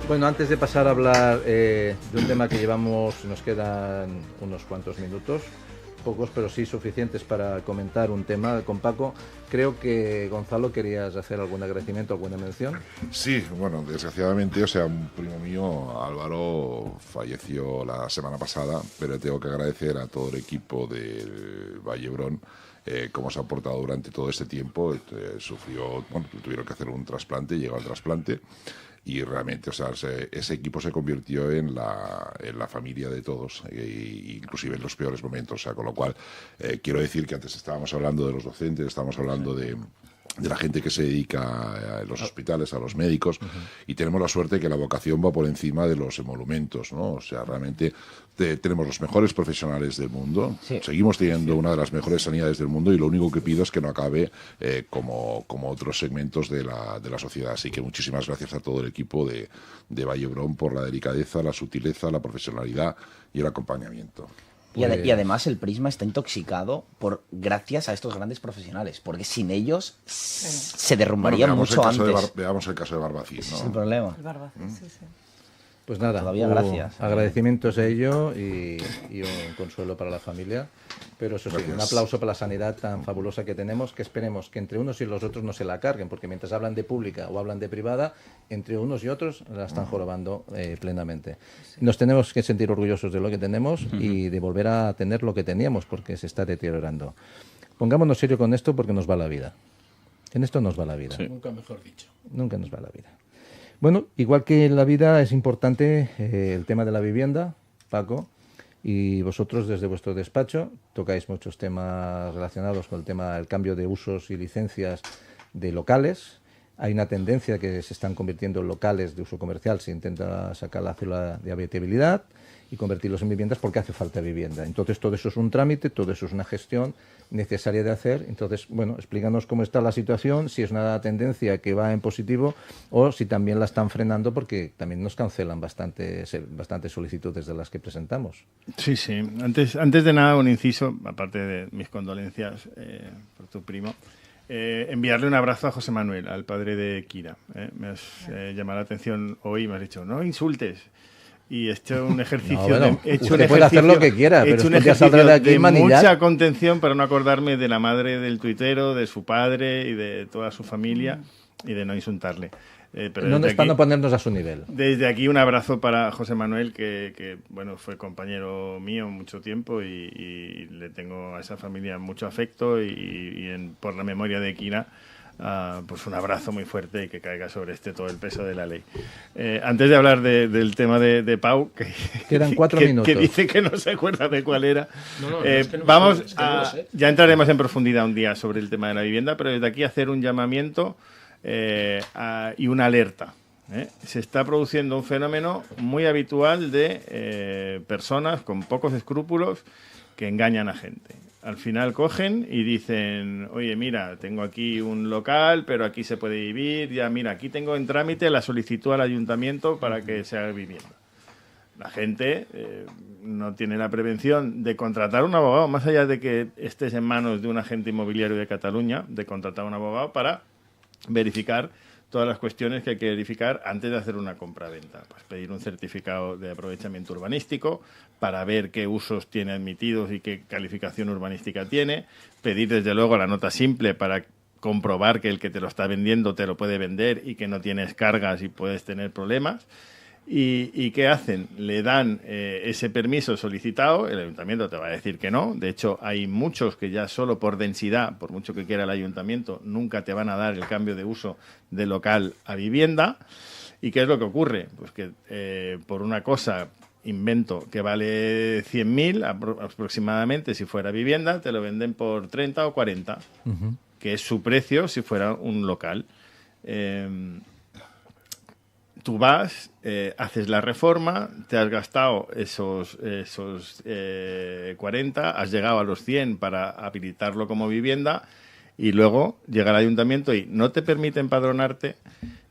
Bueno, antes de pasar a hablar de un tema que llevamos, nos quedan unos cuantos minutos, pocos pero sí suficientes para comentar un tema con Paco. Creo que, Gonzalo, querías hacer algún agradecimiento, alguna mención. Sí, bueno, desgraciadamente, o sea, un primo mío, Álvaro, falleció la semana pasada, pero tengo que agradecer a todo el equipo de Vallebrón cómo se ha portado durante todo este tiempo. Sufrió, bueno, tuvieron que hacer un trasplante, llegó al trasplante. Y realmente, o sea, ese equipo se convirtió en la familia de todos, inclusive en los peores momentos. O sea, con lo cual, quiero decir que antes estábamos hablando de los docentes, estábamos hablando de la gente que se dedica a los hospitales, a los médicos, y tenemos la suerte que la vocación va por encima de los emolumentos, ¿no? O sea, realmente tenemos los mejores profesionales del mundo, Sí. seguimos teniendo una de las mejores sanidades del mundo, y lo único que pido es que no acabe como otros segmentos de la sociedad. Así que muchísimas gracias a todo el equipo de Vallebrón por la delicadeza, la sutileza, la profesionalidad y el acompañamiento. Y además el Prisma está intoxicado gracias a estos grandes profesionales, porque sin ellos se derrumbaría Bueno, mucho antes. veamos el caso de Barbacín, Ese ¿no? es el problema. El Barbacín, sí, sí. Pues nada, Todavía gracias. agradecimientos a ello y un consuelo para la familia. Pero eso sí, Gracias. un aplauso para la sanidad tan fabulosa que tenemos, que esperemos que entre unos y los otros no se la carguen, porque mientras hablan de pública o hablan de privada, entre unos y otros la están jorobando plenamente. Nos tenemos que sentir orgullosos de lo que tenemos y de volver a tener lo que teníamos, porque se está deteriorando. Pongámonos serio con esto porque nos va la vida. En esto nos va la vida. Nunca mejor dicho. Nunca nos va la vida. Bueno, igual que en la vida es importante el tema de la vivienda, Paco, y vosotros desde vuestro despacho tocáis muchos temas relacionados con el tema del cambio de usos y licencias de locales. Hay una tendencia que se están convirtiendo en locales de uso comercial, se intenta sacar la cédula de habitabilidad y convertirlos en viviendas porque hace falta vivienda. Entonces todo eso es un trámite, todo eso es una gestión necesaria de hacer. Entonces, bueno, explícanos cómo está la situación, si es una tendencia que va en positivo o si también la están frenando, porque también nos cancelan bastantes solicitudes de las que presentamos. Sí. Antes de nada, un inciso, aparte de mis condolencias por tu primo. Enviarle un abrazo a José Manuel, al padre de Kira. Me has llamado la atención hoy y me has dicho, no insultes. Y he hecho un ejercicio... Usted puede hacer lo que quiera, pero un ejercicio de mucha contención para no acordarme de la madre del tuitero, de su padre y de toda su familia y de no insultarle. Pero no para no ponernos a su nivel. Desde aquí un abrazo para José Manuel, que bueno, fue compañero mío mucho tiempo y le tengo a esa familia mucho afecto por la memoria de Kira. Pues un abrazo muy fuerte y que caiga sobre todo el peso de la ley. Antes de hablar del tema de Pau, que quedan 4 minutos. Que dice que no se acuerda de cuál era. Vamos ya entraremos en profundidad un día sobre el tema de la vivienda, pero desde aquí hacer un llamamiento y una alerta. Se está produciendo un fenómeno muy habitual de personas con pocos escrúpulos que engañan a gente. Al final cogen y dicen, oye, mira, tengo aquí un local, pero aquí se puede vivir, ya mira, aquí tengo en trámite la solicitud al ayuntamiento para que se haga vivienda. La gente no tiene la prevención de contratar un abogado, más allá de que estés en manos de un agente inmobiliario de Cataluña, de contratar un abogado para verificar todas las cuestiones que hay que verificar antes de hacer una compraventa. Pues pedir un certificado de aprovechamiento urbanístico para ver qué usos tiene admitidos y qué calificación urbanística tiene. Pedir, desde luego, la nota simple para comprobar que el que te lo está vendiendo te lo puede vender y que no tienes cargas y puedes tener problemas. ¿Y qué hacen? Le dan ese permiso solicitado, el ayuntamiento te va a decir que no. De hecho, hay muchos que ya solo por densidad, por mucho que quiera el ayuntamiento, nunca te van a dar el cambio de uso de local a vivienda. ¿Y qué es lo que ocurre? Pues que por una cosa, invento, que vale 100.000 aproximadamente si fuera vivienda, te lo venden por 30 o 40, que es su precio si fuera un local. Tú vas, haces la reforma, te has gastado esos 40, has llegado a los 100 para habilitarlo como vivienda y luego llega el ayuntamiento y no te permite empadronarte.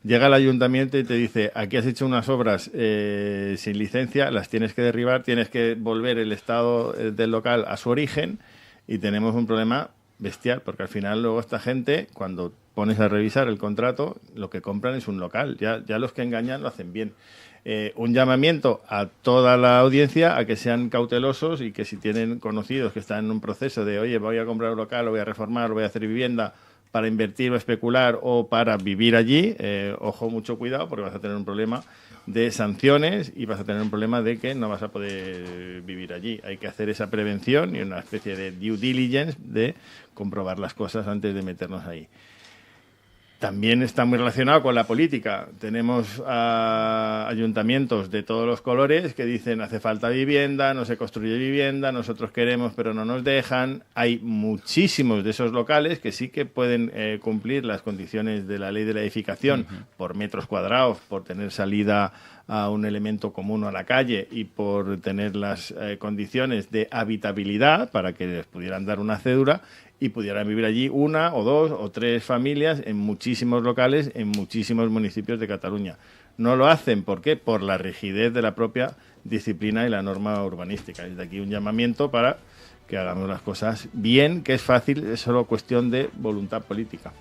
Llega el ayuntamiento y te dice, aquí has hecho unas obras sin licencia, las tienes que derribar, tienes que volver el estado del local a su origen y tenemos un problema bestial, porque al final luego esta gente, cuando pones a revisar el contrato, lo que compran es un local. Ya los que engañan lo hacen bien. Un llamamiento a toda la audiencia a que sean cautelosos y que si tienen conocidos que están en un proceso de, oye, voy a comprar un local, lo voy a reformar, lo voy a hacer vivienda para invertir o especular o para vivir allí, ojo, mucho cuidado, porque vas a tener un problema de sanciones y vas a tener un problema de que no vas a poder vivir allí. Hay que hacer esa prevención y una especie de due diligence de comprobar las cosas antes de meternos ahí. También está muy relacionado con la política. Tenemos ayuntamientos de todos los colores que dicen hace falta vivienda, no se construye vivienda, nosotros queremos pero no nos dejan. Hay muchísimos de esos locales que sí que pueden cumplir las condiciones de la ley de la edificación por metros cuadrados, por tener salida a un elemento común a la calle y por tener las condiciones de habitabilidad para que les pudieran dar una cédula y pudieran vivir allí 1 o 2 o 3 familias en muchísimos locales, en muchísimos municipios de Cataluña. No lo hacen, ¿por qué? Por la rigidez de la propia disciplina y la norma urbanística. Desde aquí un llamamiento para que hagamos las cosas bien, que es fácil, es solo cuestión de voluntad política.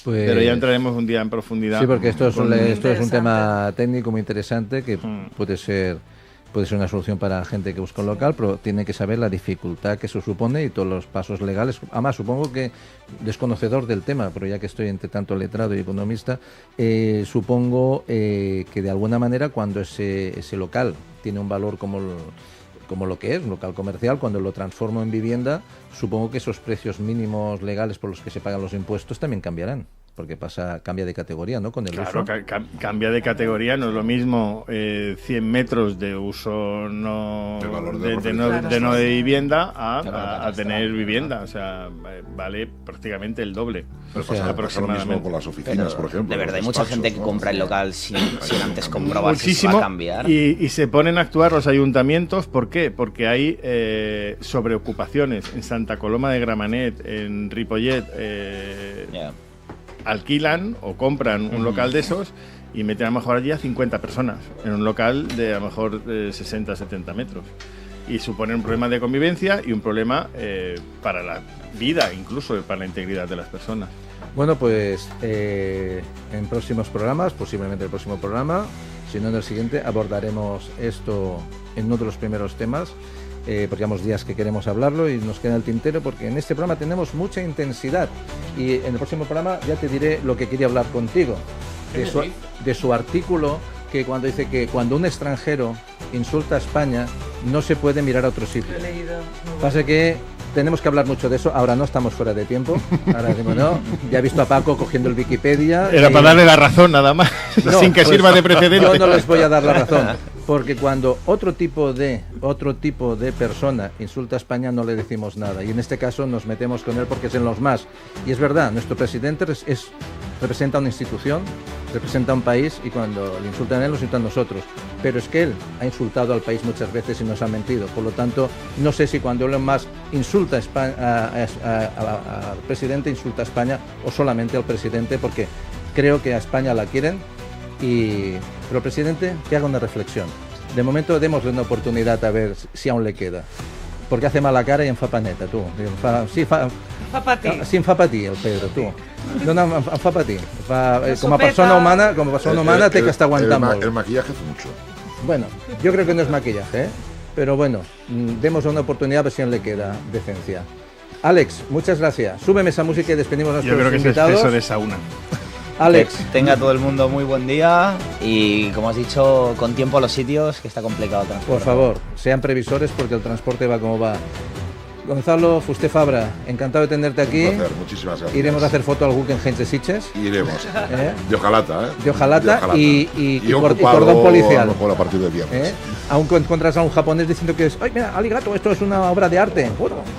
Pues, pero ya entraremos un día en profundidad. Sí, porque esto es un tema técnico muy interesante que puede ser una solución para gente que busca un local, pero tiene que saber la dificultad que eso supone y todos los pasos legales. Además, supongo que, desconocedor del tema, pero ya que estoy entre tanto letrado y economista, supongo que de alguna manera cuando ese local tiene un valor como lo que es, un local comercial, cuando lo transformo en vivienda, supongo que esos precios mínimos legales por los que se pagan los impuestos también cambiarán. porque cambia de categoría, ¿no? Con el claro, uso. Cambia de categoría, no es lo mismo 100 metros de uso no de vivienda a tener vivienda, o sea, vale prácticamente el doble. Pero pasa lo mismo con las oficinas, por ejemplo. De verdad, hay mucha gente que compra el local sin antes comprobar si se va a cambiar. Y se ponen a actuar los ayuntamientos, ¿por qué? Porque hay sobreocupaciones en Santa Coloma de Gramenet, en Ripollet, alquilan o compran un local de esos y meten a lo mejor allí a 50 personas en un local de a lo mejor 60, 70 metros. Y supone un problema de convivencia y un problema para la vida, incluso para la integridad de las personas. Bueno, pues en próximos programas, posiblemente el próximo programa, si no en el siguiente, abordaremos esto en uno de los primeros temas, porque llevamos días que queremos hablarlo y nos queda el tintero, porque en este programa tenemos mucha intensidad y en el próximo programa ya te diré lo que quería hablar contigo, de su artículo, que cuando dice que cuando un extranjero insulta a España no se puede mirar a otro sitio. Lo he leído. Pasa que tenemos que hablar mucho de eso, ahora no estamos fuera de tiempo, ahora decimos no, ya he visto a Paco cogiendo el Wikipedia. Era para darle la razón nada más, no, sin que pues, sirva de precedente. Yo no les voy a dar la razón, porque cuando otro tipo de persona insulta a España no le decimos nada, y en este caso nos metemos con él porque es en los más. Y es verdad, nuestro presidente representa una institución, representa un país, y cuando le insultan a él, lo insultan a nosotros. Pero es que él ha insultado al país muchas veces y nos ha mentido. Por lo tanto, no sé si cuando Elon Musk insulta al presidente, insulta a España o solamente al presidente, porque creo que a España la quieren. Pero el presidente, que haga una reflexión. De momento, démosle una oportunidad a ver si aún le queda. Porque hace mala cara y en fa paneta, tú. Sin fa pa ti, el Pedro, tú. No, fa pa ti. Como persona humana, té que està aguantant molt. El maquillaje hace mucho. Bueno, yo creo que no es maquillaje, pero bueno, demos una oportunidad a ver si aún le queda decencia. Alex, muchas gracias. Súbeme esa música y despedimos a nuestros invitados. Yo creo que es exceso de sauna. Alex. Tenga todo el mundo muy buen día y, como has dicho, con tiempo a los sitios, que está complicado transportar. Por favor, sean previsores porque el transporte va como va. Gonzalo Fuster Fabra, encantado de tenerte aquí. Un placer, muchísimas gracias. Iremos a hacer foto al Guggenheim de Sitges. Iremos. De Ojalata, De Ojalata y cordón policial. A lo mejor a partir del viernes. Aún encuentras a un japonés diciendo que es, ay, mira, aligato, esto es una obra de arte.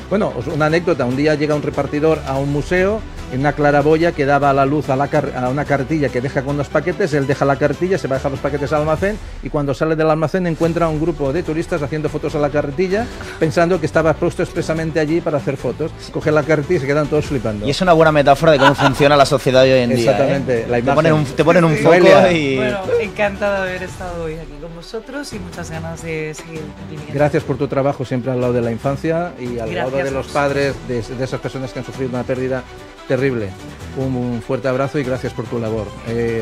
Bueno, una anécdota. Un día llega un repartidor a un museo en una claraboya que daba a la luz a una cartilla que deja con los paquetes. Él deja la cartilla, se va a dejar los paquetes al almacén y cuando sale del almacén encuentra a un grupo de turistas haciendo fotos a la cartilla, pensando que estaba puesto expresamente allí para hacer fotos. Coge la cartilla y se quedan todos flipando. Y es una buena metáfora de cómo funciona la sociedad hoy en día. Exactamente, la imagen. Te ponen un foco y... Bueno, encantada de haber estado hoy aquí con vosotros y muchas ganas de seguir viniendo. Gracias por tu trabajo siempre al lado de la infancia y al lado de los padres, de esas personas que han sufrido una pérdida terrible. Un fuerte abrazo y gracias por tu labor.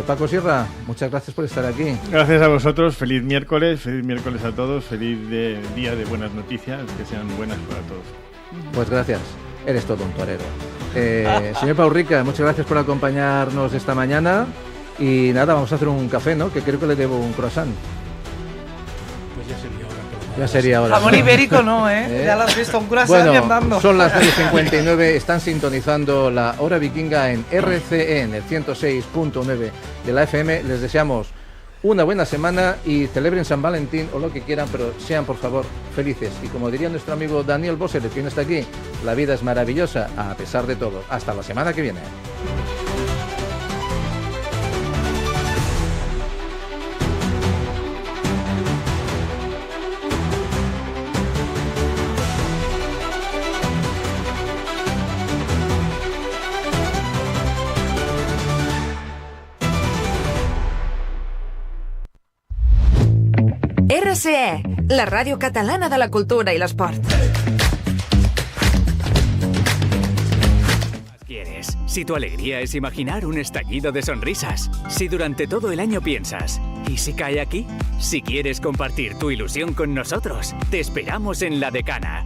Paco Sierra, muchas gracias por estar aquí. Gracias a vosotros, feliz miércoles a todos, feliz día de buenas noticias, que sean buenas para todos. Pues gracias, eres todo un torero. Señor Paurrica, muchas gracias por acompañarnos esta mañana y nada, vamos a hacer un café, ¿no? Que creo que le debo un croissant. Pues ya sería hora. Ya sería hora. Jamón ibérico no, ya lo has visto, un croissant y andando. Son las 9:59, están sintonizando la Hora Vikinga en RCE, en el 106.9 de la FM. Les deseamos una buena semana y celebren San Valentín o lo que quieran, pero sean por favor felices. Y como diría nuestro amigo Daniel Bosser, que viene hasta aquí, la vida es maravillosa a pesar de todo. Hasta la semana que viene. RCE, la ràdio catalana de la cultura i l'esport. ¿Quieres? Si tu alegría es imaginar un estallido de sonrisas, si durante todo el año piensas, ¿y si cae aquí? Si quieres compartir tu ilusión con nosotros, te esperamos en La Decana.